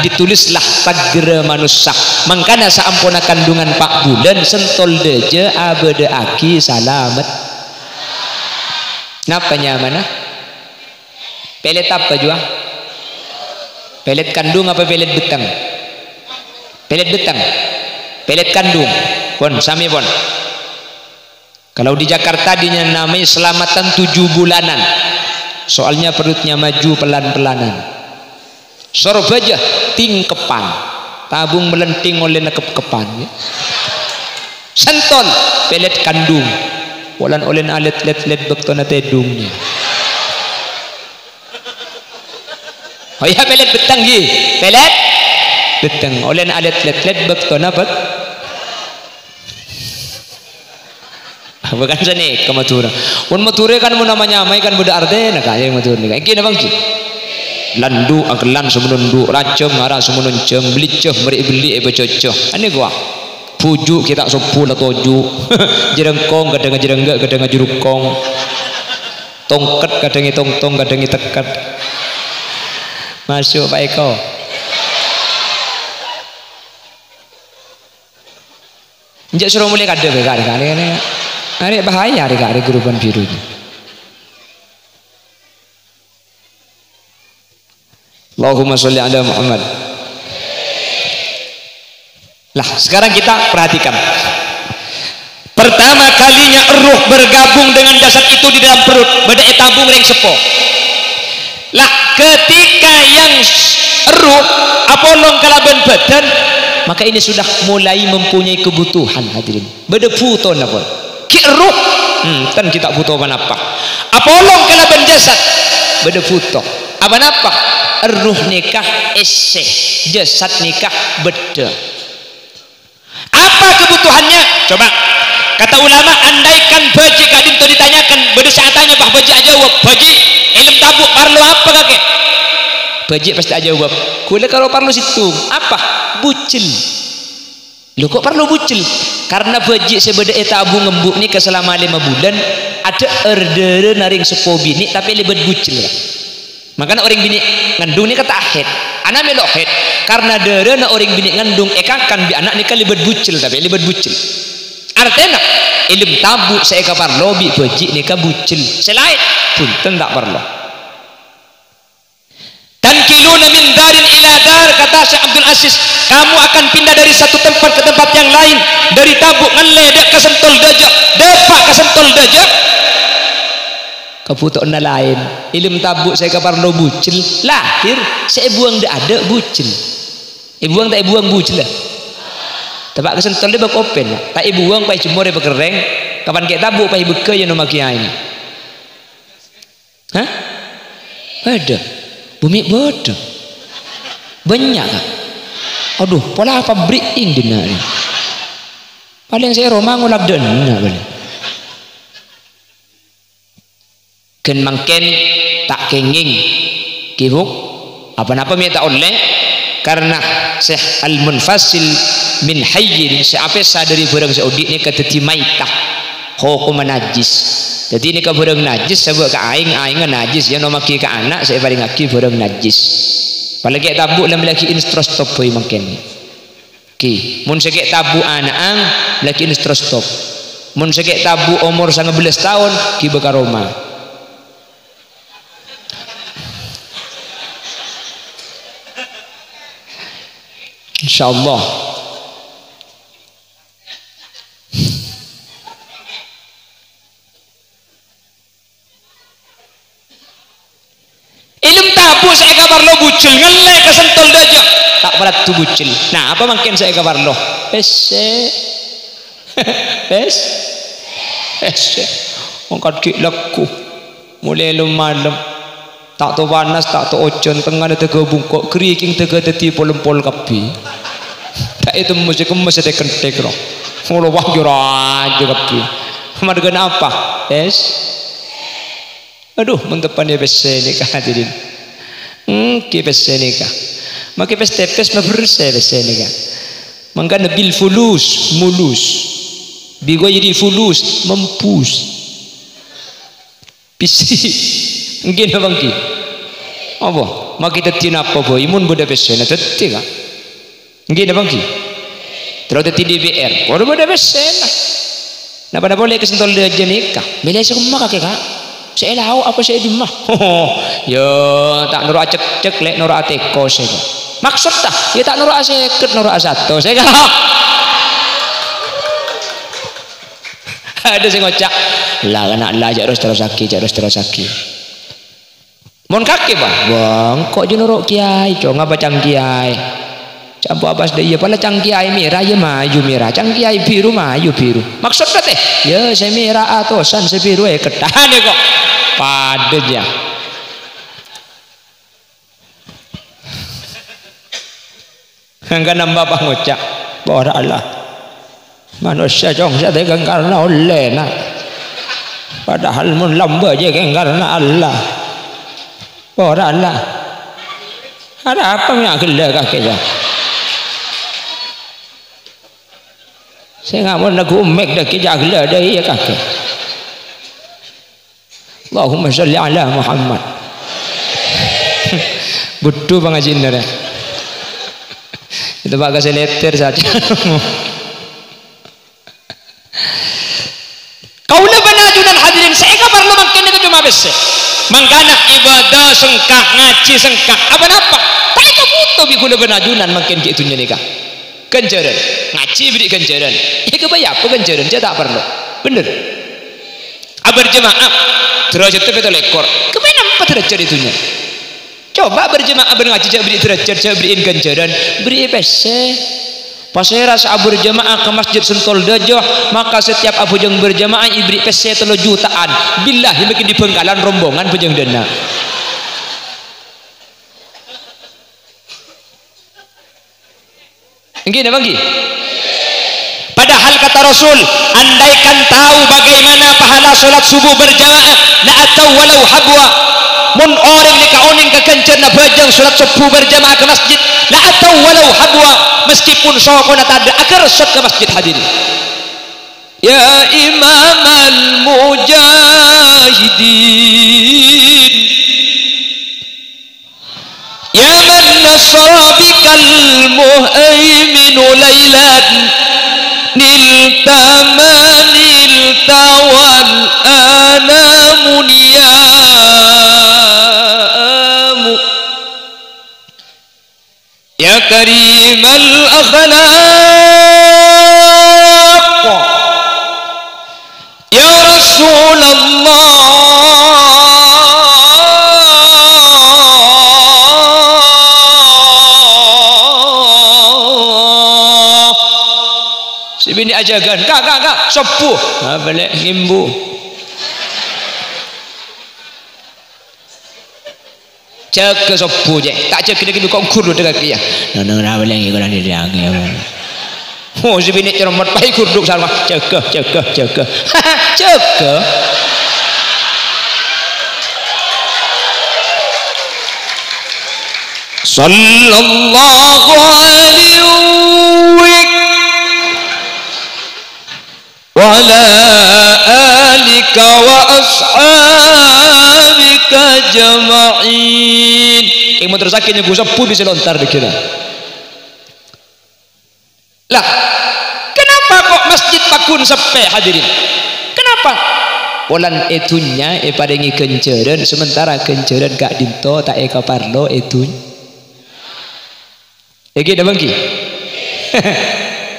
ditulislah takdir manusia. Mangkana saampuna kandungan Pak Bulan sentol deje abade aki salamet. Napa nyamana? Pelet apa jua? Pelet kandung apa pelet betang? Pelet betang. Pelet kandung. Pon sami pon. Kalau di Jakarta dinamai selamatan 7 bulanan. Soalnya perutnya maju pelan-pelanan. Sorbaja tingkepan tabung melenting oleh nekep-kepan ya. Sentol pelet kandung walan oleh alet let bektona tedungnya. Oh ya pelet betang ji pelet betang oleh alet let bektona bet bukan sini ke Matura. Un Matura kan mau namanya mai kan budak arde nak kaya Matura ni. Iki bang ki. Landu agelan semenundu racem ngara semenuncem beliceh beli becoceh. Ani gua. Pujuk kita sepul atau toju. Jerengkong kadang jerengga kadang jerukong. Tongket kadang tongtong kadang tekat. Masuk Pak Eko. Njak suruh mulai kada kali ni. Hari bahaya hari grupan biru ini. Allahumma sholli ala Muhammad. Lah sekarang kita perhatikan. Pertama kalinya ruh bergabung dengan jasad itu di dalam perut. Beda tabung ring sepo. Lah ketika yang ruh apolong kalaban badan, maka ini sudah mulai mempunyai kebutuhan hadirin. Beda puton apa? Ki ruh kan kita butuh apa? Apolong kalaban jasad beda butuh apa? Ruh nikah ese jasad nikah beda. Apa kebutuhannya? Coba kata ulama, andaikan baji kadin tu ditanyakan beda saatnya bah baji aja jawab baji ilmu tabuk parlo apa kakek? Baji pasti aja jawab kule kalau parlo situ apa? Bucil. Lu kok perlu bucil? Karena baji sebeda etabu ngembuk ni selama 5 bulan ada order naring sepo bini tapi lebet bucil ya. Makanya orang bini ngandung ni kata akhir anak melok akhir karena derena orang bini ngandung ekakan bi anak ni kan lebet bucil tapi lebet bucil artinya ilmu tabu saya kapar lobi baji ni kan bucil selain pun tak perlu Bismillah Syekh Abdul Aziz, kamu akan pindah dari satu tempat ke tempat yang lain, dari Tabuk ngeledek ke Sentul Dejak, depak ke Sentul Dejak, keputuk na lain. Ilmu Tabuk saya kapar lo bucil lahir, saya buang dah ada bucil, buang tak buang bucil lah. Tepak ke Sentul dia berkopen, tak buang pai cemor dia berkereng, kapan kayak Tabuk pai beka yang nama kiai ini. Hah? Ada bumi bodoh banyak kan? Aduh, pola pabrik ini ni. Paling saya Roma ngulap dana balik. Ken mangken tak kenging kibuk apa-apa minta oleh karena Syekh Al-Munfasil min hayyin siapa sadari barang Saudi ni kata timaitah hukum najis. Jadi ini ke barang najis sebab ke aing najis ya no maki ke anak saya paling aki barang najis. Apalagi Tabuk dalam lagi instros stop boy mungkin. Ki, mun sekek Tabuk anak ang lagi instros stop. Mun sekek Tabuk umur 19 tahun ki beka Roma. Insyaallah. Ilmu Tabuk saya kabar lo bucil ngelek ke Sentul Dejak tak berat tu bucil. Nah apa makin saya kabar lo pese angkat ki laku mulai lo malam tak tu panas tak tu ojon tengah ada tega bungkuk keriking tega teti pol-pol kapi tak itu mesti kemas ada kentek lo ngolo wah aja kapi kemarin apa aduh mentepan dia pese ni kah hadirin ki pese ni kah maka pes bersih pese ni kah maka bil fulus mulus bigo jadi fulus mempus pisi mungkin abang ki apa maka kita tina apa boy imun boda pese na tetti kah mungkin abang ki terus tetti DBR kalau boda pese lah nah pada boleh kesentul dia jenikah bila semua kakek kah saya tahu apa saya di mah ya tak nurut cek lek nurut ateko saya maksud dah ya tak nurut seket nurut satu saya kan ada saya ngocak lah anak lah jak terus sakit mon kaki bang kok je nurut kiai cong apa cang kiai campur apa sedaya pala cang kiai merah ya maju merah cang kiai biru maju biru maksud teh ya saya merah atosan saya biru ketahan kok padat ya enggak nambah pangocak bahwa Allah manusia cong saya tegang karena oleh nak padahal mun lamba je karena Allah bahwa Allah ada apa yang gila kakeknya saya nggak mau nak umek dah kerja gila dah ya kakek Allahumma sholli ala Muhammad butuh pengajin dah itu pak kasih letter saja kau nak penajunan hadirin saya kabar lo makin itu cuma besar mangkana ibadah sengkak ngaji sengkak apa tak itu butuh bikula penajunan makin gitu nikah ganjaran ngaji beri ganjaran kebayar apa ganjaran dia tak perlu bener berjemaah derajat itu lekor kemana apa derajat itunya coba berjemaah ngaji saya beri derajat saya beriin ganjaran beri pese pas saya rasa berjemaah ke masjid Sentul Dejah maka setiap abu yang berjemaah ibri pese 3 jutaan billahi makin di Bengkalan rombongan pejang dana gini bagi padahal kata Rasul andaikan tahu bagaimana pahala solat subuh berjamaah la atau walau habwa mun orang ni kauning kekencer na bajang solat subuh berjamaah ke masjid la atau walau habwa meskipun sokona tak ada akar sok ke masjid hadirin ya imam al mujahidin ya man nasra bikal muhaiminu laylan nilta wal anamu niyamu ya ya karimal akhlaq ya Rasulullah si bini ajagan kak sepuh balik ngimbu cek ke sepuh je tak cek kena kau kur dulu dekat dia nana balik ngikut nanti dia oh si bini cermat baik kur duduk sama cek ke sallallahu alaihi wa ala alika wa ashabika jama'in. Yang terus akhirnya gue sepuh bisa lontar dikira. Lah, kenapa kok masjid pakun sepe hadirin? Kenapa? Polan etunya padengi kenceran sementara kenceran kak dinto tak eka parlo etun. Eki dah bangki.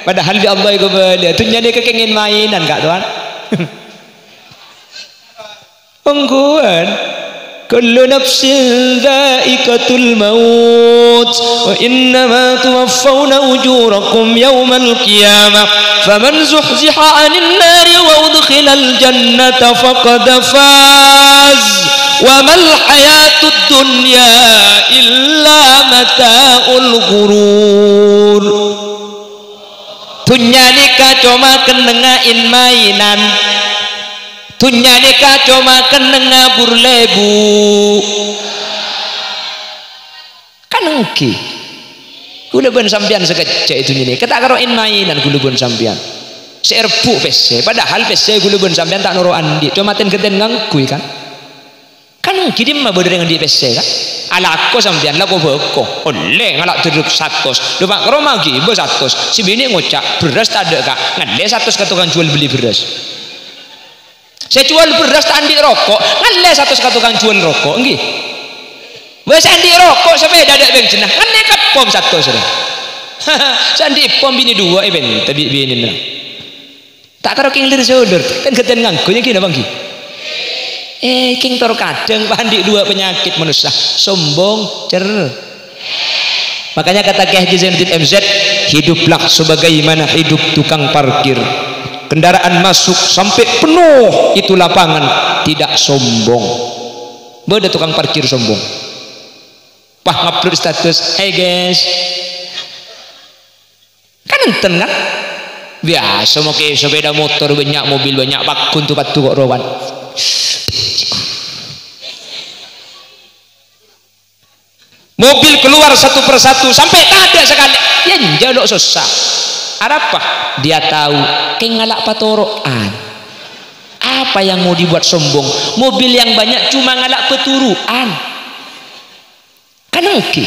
Padahal di Allah itu beli tunya dia kekengin mainan kak tuan. Ongguan kullu nafsin dha'iqatul maut wa innama tuwaffawna ujurakum yawmal qiyamah faman zuhziha 'anil nari wa udkhilal jannata faqad faz wa mal hayatud dunya illa mata'ul ghurur. Dunia nikah cuma kenengain mainan, dunia nikah cuma kenengabur lebu kan engki gula ben sampian sekecek itu ini kita karoin mainan gula ben sampian serbu pese padahal pese gula ben sampian tak noro andi cuma ten keten ngangkui kan engki dia mah berdiri dengan di pese kan ala aku sampian lah kau beko oleh ngalak teruk 100 lupa karo magi bos 100 si bini ngocak beras tak ada kak ngade 100 ke tukang jual beli beras saya jual beras tak andi rokok ngade 100 ke tukang jual rokok nggih wes andi rokok sepeda ada bensin ngade ke pom 100 sudah sandi pom bini 2 ben tapi bini nah tak karo king lir saudar kan keten nganggo iki napa nggih king tor kadang pandi 2 penyakit manusia sombong makanya kata Kiai Haji Zainuddin MZ hiduplah sebagaimana hidup tukang parkir kendaraan masuk sampai penuh itu lapangan tidak sombong beda tukang parkir sombong wah ngupload status hey guys kan enten kan biasa mau ke sepeda motor banyak mobil banyak pakun tuh patu kok rawan mobil keluar satu persatu sampai tak ada sekali ya jaluk susah apa dia tahu kengalak patoroan apa yang mau dibuat sombong mobil yang banyak cuma ngalak peturuan kan oke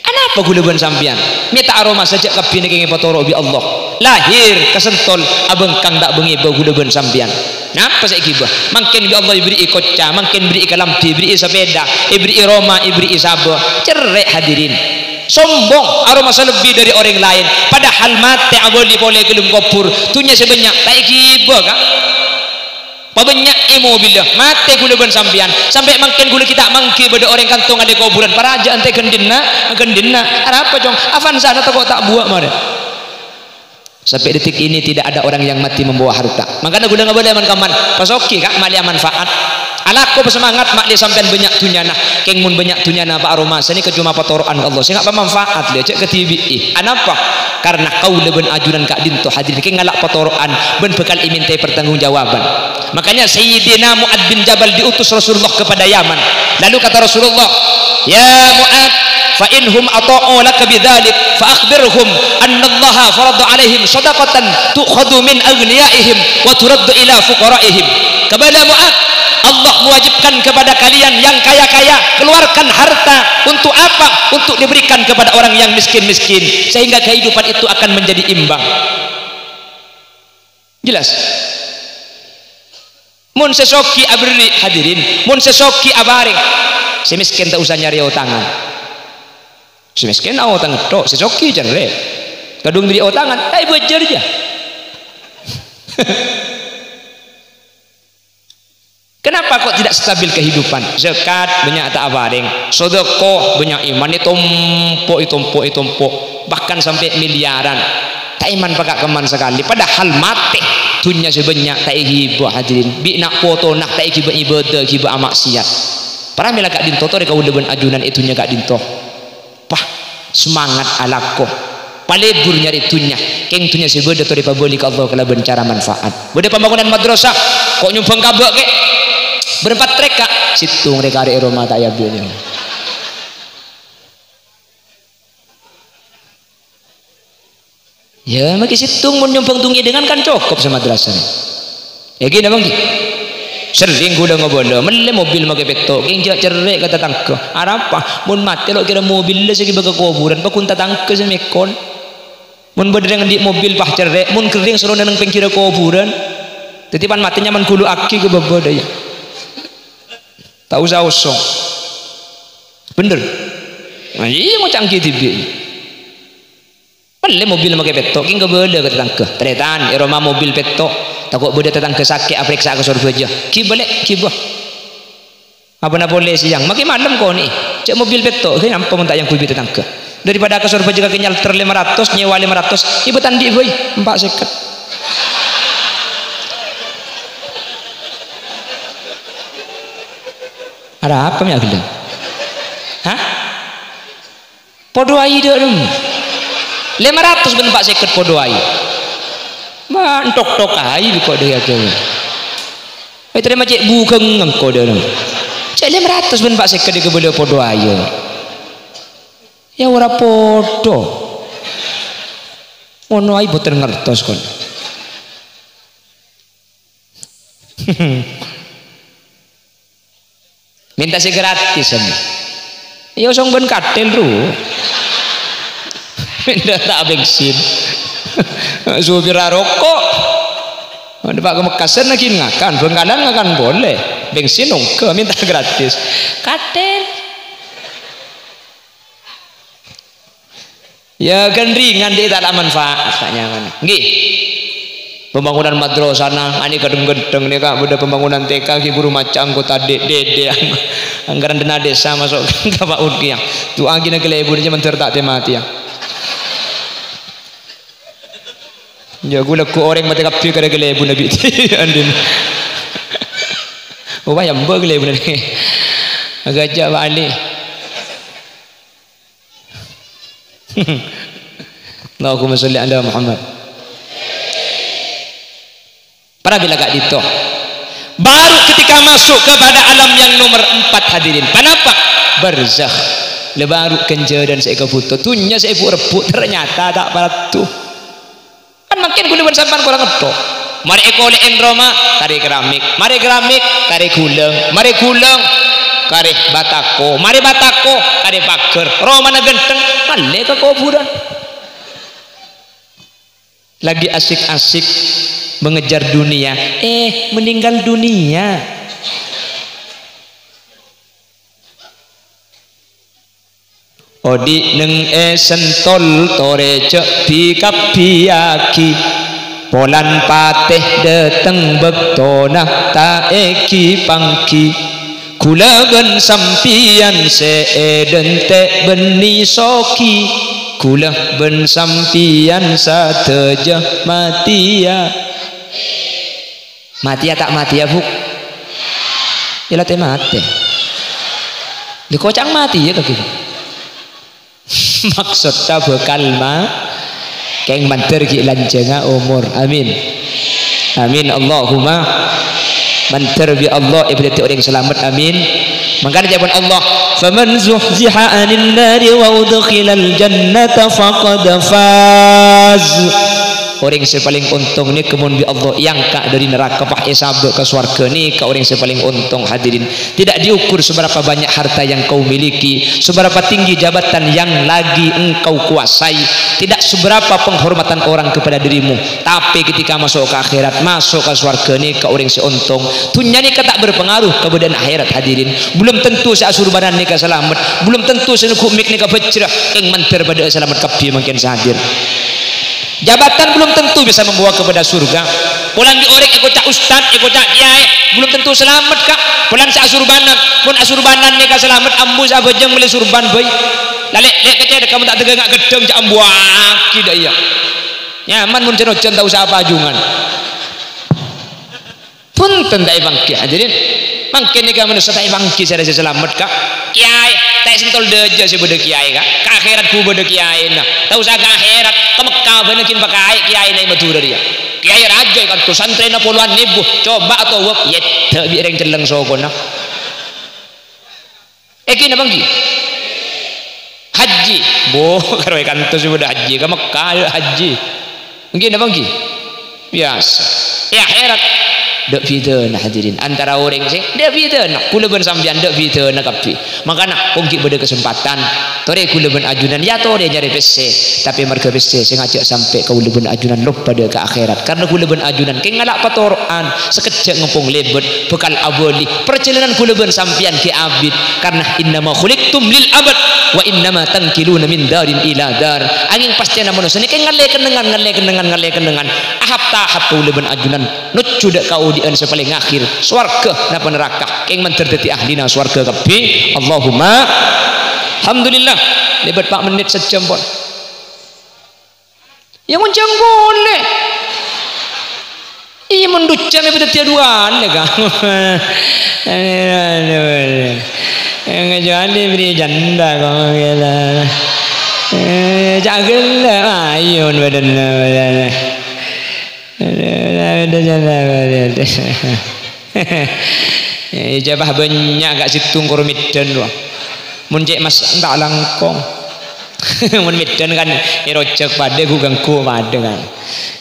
kenapa gula ban sampian minta aroma saja kabine kengi patoro bi Allah lahir kesentol abeng kang dak bengi bau gula ban sampian napa saiki bah mangken bi Allah ibri kocca mangken beri kalampi beri sepeda ibri roma ibri sabo cerek hadirin sombong aroma lebih dari orang lain padahal mate aboli boleh gelum kopur tunya sebanyak tak ikiba kan pabanyak mobil mate gula ban sampian sampai mangken gula kita mangki pada orang kantong ada kuburan para aja ante gendina apa jong avanza atau kok tak buat mana sampai detik ini tidak ada orang yang mati membawa harta makanya gula nggak boleh kaman pasoki kak malia manfaat anakku bersemangat mak dia sampean banyak tunyana keng mun banyak tunyana pak aroma sini cuma patoroan Allah saya nggak manfaat dia cek ke TV anapa karena kau leben ajuran kak dinto hadirin keng ngalak patoroan ben bekal imintai pertanggungjawaban makanya Sayyidina Mu'ad bin Jabal diutus Rasulullah kepada Yaman lalu kata Rasulullah ya Mu'ad fa inhum ata'u laka bidzalik fa akhbirhum anna Allah farada alaihim shadaqatan tu'khadhu min aghniyaihim wa turaddu ila fuqaraihim kepada Mu'ad Allah mewajibkan kepada kalian yang kaya-kaya keluarkan harta untuk apa? Untuk diberikan kepada orang yang miskin-miskin sehingga kehidupan itu akan menjadi imbang jelas mun sesoki abri hadirin mun sesoki abaring si miskin tak usah nyari tangan Semiskin otang tok secoki cerre kadung beli otangan tai bejer aja. Kenapa kok tidak stabil kehidupan? Zakat banyak tak abaring, sedekah banyak iman ditumpuk, bahkan sampai miliaran. Tak iman pakak keman sekali. Padahal mati dunia sebanyak tak hibah hadirin. Bi nak foto nak tak hibah ibadah hibah maksiat. Para mila kak dinto to kau deban ajunan itunya kak dinto. Pah semangat alakoh. Palebur nyari dunia. Keng dunia sebadah to dipabeli ke Allah kalau bencara manfaat. Bade pembangunan madrasah kok nyumbang kabak ke? Berempat trek kak situng mereka ada Roma tak ya bilnya ya maki situng mau nyumbang tungi dengan kan cukup sama madrasah ya gini bang sering gue udah ngobrol mele mobil pakai petok yang cerai kata tangke apa mun mati lo kira mobil lah segi baga kuburan pakun tangke semekon mun berdeng di mobil pah cerai mun kering suruh nang pengkira kuburan titipan matinya man kulu aki ke bawah daya tak usah usong bener nah, iya mau canggih tibi boleh mobil pakai petok ini gak boleh kata tangke teretan Roma mobil petok takut boleh tetangke sakit apriksa ke surga aja kibalik kibah apa nak boleh siang makin malam kau ni cek mobil petok ini apa minta yang kubi tetangke daripada ke surga aja kenyal ter 500 nyewa 500 ibu tandi boy 4 ada apa mi agenda? Hah? Podo ai dak dum. 500 ben Pak seket podo ai. Ma entok-tok ai kok dia tu. Ai terima cek bukeng engko dak dum. Cek 500 ben Pak seket ke beli podo ai. Ya ora podo. Ono ai boten ngertos kon. Minta si gratis ya usong ben katel ru minta tak bensin supir rokok ada pak kemekasan lagi ngakan bengkalan ngakan boleh bensin ongke minta gratis katel ya kan ringan dia tak ada manfaat tak nyaman nggih pembangunan madrasah sana ani gedeng-gedeng nih kak udah pembangunan TK ki guru macam anggota dede anggaran dana desa masuk ke Pak Udi yang tu angin ke lebu dia mencer tak mati ya ya gue laku orang mati kapi ke lebu nabi andin oh bayam ke lebu nabi agak jauh Ali Allahumma sholli ala Muhammad. Para bila gak dito baru ketika masuk kepada alam yang nomor 4 hadirin kenapa barzakh lebaru kenja dan saya kebutuh tunya saya rebut ternyata tak pada tuh kan makin gula sampan kurang ngetok mari ekole Roma kari keramik mari keramik kari guleng mari guleng kari batako mari batako kari pager Roma na genteng male ke kuburan lagi asik-asik mengejar dunia meninggal dunia odi neng sentol tore cek pikapiaki polan pateh deteng bektona ta eki pangki kulagan sampian seeden te beni soki kula ben sampian sateja matia mati ya tak mati ya buk ya teh mati dikocang mati ya kaki maksudnya bekal ma keng manter ki lanjenga umur amin amin Allahumma manter bi Allah ibadati orang selamat amin makanya jawaban Allah faman zuhziha 'anil nari wa udkhilal jannata faqad faz orang yang paling untung ni kemun bi Allah yang kak dari neraka pah sabak ke surga ni ke orang yang paling untung. Hadirin, tidak diukur seberapa banyak harta yang kau miliki, seberapa tinggi jabatan yang lagi engkau kuasai, tidak seberapa penghormatan orang kepada dirimu, tapi ketika masuk ke akhirat, masuk ke surga ni ke orang yang untung. Dunia ni tak berpengaruh kemudian akhirat. Hadirin, belum tentu seasurbanan ni ke selamat, belum tentu senukuk mik ni ke pecrah yang mentir pada selamat kapi makin sahadir. Jabatan belum tentu bisa membawa kepada surga. Pulang diorek ikut cak ustad, ikut cak kiai, belum tentu selamat kak. Pulang seasurbanan, pun asurbanan ni ka selamat ambus abajang beli surban boy. Lalek lek kecil kamu tak tegak gedeng cak ambuak tidak iya. Nyaman mun cenocen tak usah apa ajungan. Punten tak bangki hadirin. Mangkin ni ka manusia tak bangki saya selamat kak. Kiai tak sentul deja si beda kiai kak. Ka akhirat ku beda kiai nah. Tak usah ka akhirat, ke Mekah benekin pakai kiai na Madura dia. Kiai raja kan tu santri na puluhan ribu. Coba atau wep yet bi reng celeng sokona. Kini bangki. Haji. Boh karo kan tu si beda haji ke Mekah haji. Mungkin bangki. Biasa. Ya akhirat dak fitnah hadirin antara orang sing dak fitnah kula ben sampean dak fitnah kapi makana pungki beda kesempatan tore kula ben ajunan ya tore nyari pese tapi merga pese sing ajak sampai kula ben ajunan loh pada ke akhirat karena kula ben ajunan ke ngalak patoran sekejap ngepung lebet bekal abadi perjalanan kula ben sampean ke abid karena innama khuliqtum lil abad wa innama tankiluna min darin ila dar angin pasti na manusia ni ke ngale kenengan ahap tahap kula ben ajunan nucu dak kau di sepaling akhir swarga napa neraka keng menterdeti ahlina swarga kapi. Allahumma alhamdulillah lebat 4 menit sejam pun yang mencang boleh iya menducam itu tiaduan ya kan yang ngejali beri janda kau kira jagelah ayun badan ijabah banyak gak situng korumidan loh muncik mas tak langkong mun medan kan irojak pada gugangku pada kan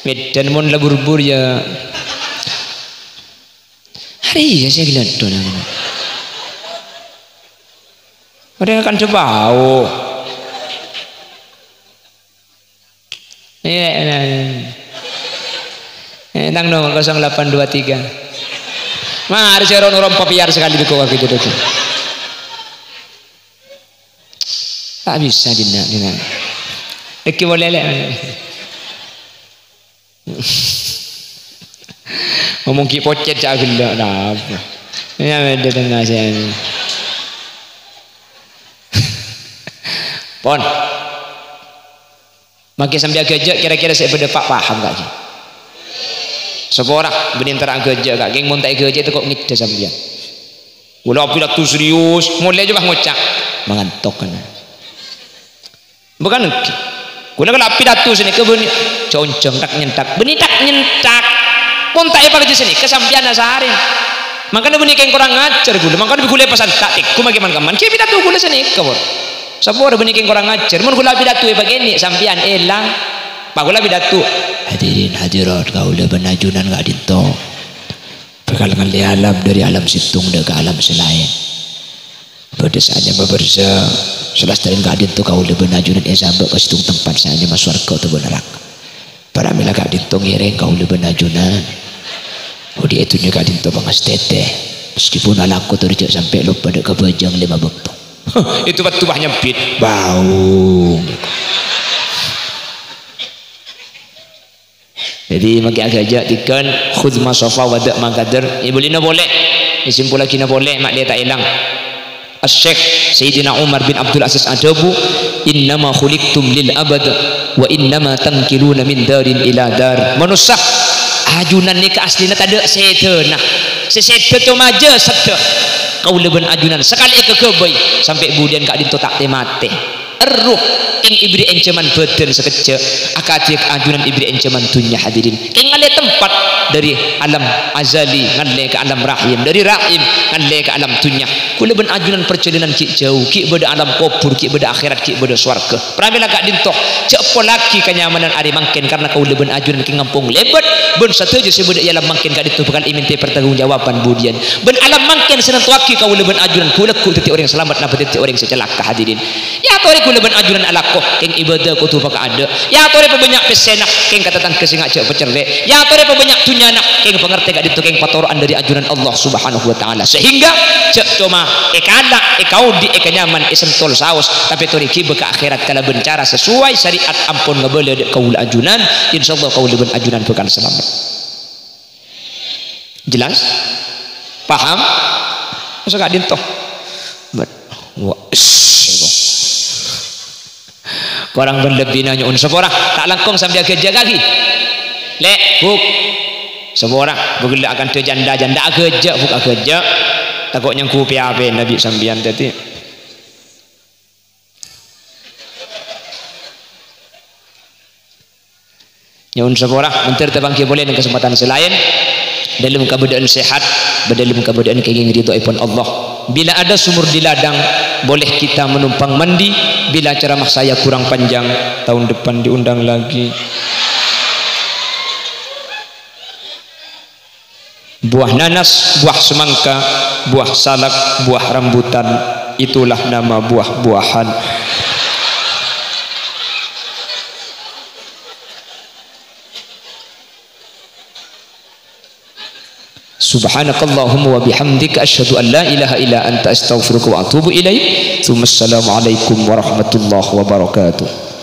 medan mun lebur-bur ya hari ya saya gila tuh mereka akan coba tang nomor 0823 mari saya orang papiar sekali di kawah gitu deh tak bisa dina deki boleh lek ngomong ki pocet cak gelak dah apa ya beda dengan saya pon makin sampai gejek kira-kira saya pada pak paham gak sih seorang benintara gejek kak geng montai gejek itu kok ngide sampean ulah pilat tu serius mulai aja bah ngocak mengantok kan bukan ngeki guna kalau pilat tu sini ke beni concong tak nyentak beni tak nyentak montai apa aja sini kesampian asarin makanya beni keng kurang ngajar gula makanya gula pesan taktik ku bagaimana kaman ki pilat tu gula sini kebor sabor beni keng kurang ngajar mun gula pilat tu begini sampian elang Pagola bidatu hadirin hadirat kau udah benajunan gak dinto bakal ngali alam dari alam situng ke alam selain pada saatnya beberza selastarin gak dinto kau udah benajunan sampai ke situng tempat saatnya masuk warga atau neraka para mila gak dinto ngireng kau udah benajunan di itunya gak dinto bangas tete meskipun alaku terjak sampai lupa pada kebajang 5 bepong itu batu banyak bit bau jadi maki agak tikan khudz masafa wada maqadar ibu lina boleh disimpul lagi na boleh mak dia tak hilang Asy-Syaikh Sayyidina Umar bin Abdul Aziz Adabu innama khuliqtum lil abad wa innama tankiluna min darin ila dar manusia ajunan ni ke aslina tak ada setanah sesetan tu maja sedah kau leben ajunan sekali ke kebai sampai kemudian kak dinto tak mati Ruh ing ibri encaman badan sekejap akatik ajunan ibri encaman dunia hadirin king ngale tempat dari alam azali ngale ke alam rahim, dari rahim ngale ke alam dunia kula ben ajunan perjalanan ki jauh ki beda alam kubur ki beda akhirat ki beda swarga pramila gak dintoh cek polaki kenyamanan ari mangken karena kau ben ajunan ki ngampung lebat ben sateja sebeda ialah mangken gak dintoh bakal iminti pertanggungjawaban budian ben alam mangken senantuaki kau ben ajunan kula ku teti orang selamat napa teti orang secelaka hadirin ya tori kula ben ajunan alakoh keng ibadah kutu baka ada ya tori banyak pesenah keng katatan kesingak cek pecerle ya tori banyak tunyana keng pengerti gak ditu keng patoran dari ajunan Allah subhanahu wa ta'ala sehingga cek cuma ekana ekaudi ekanyaman esentol saus tapi tori ki baka akhirat kala bencara sesuai syariat ampun ngabele kaul ajunan insyaallah kaul ben ajunan bakal selamat. Jelas? Paham? Masa gak dintoh orang berlebih nanya seorang tak langkong sampai kerja kaki lek buk seorang bergelak akan janda kerja buka kerja takutnya ku piape Nabi sambian tadi nyaun seorang mentir terbangki boleh dengan kesempatan selain dalam keadaan sehat dalam keadaan kenging ridho ipun Allah. Bila ada sumur di ladang boleh kita menumpang mandi. Bila ceramah saya kurang panjang tahun depan diundang lagi. Buah nanas, buah semangka, buah salak, buah rambutan, itulah nama buah-buahan. Subhanakallahumma wa bihamdika asyhadu an la ilaha illa anta astaghfiruka wa atubu ilaik. Assalamualaikum warahmatullahi wabarakatuh.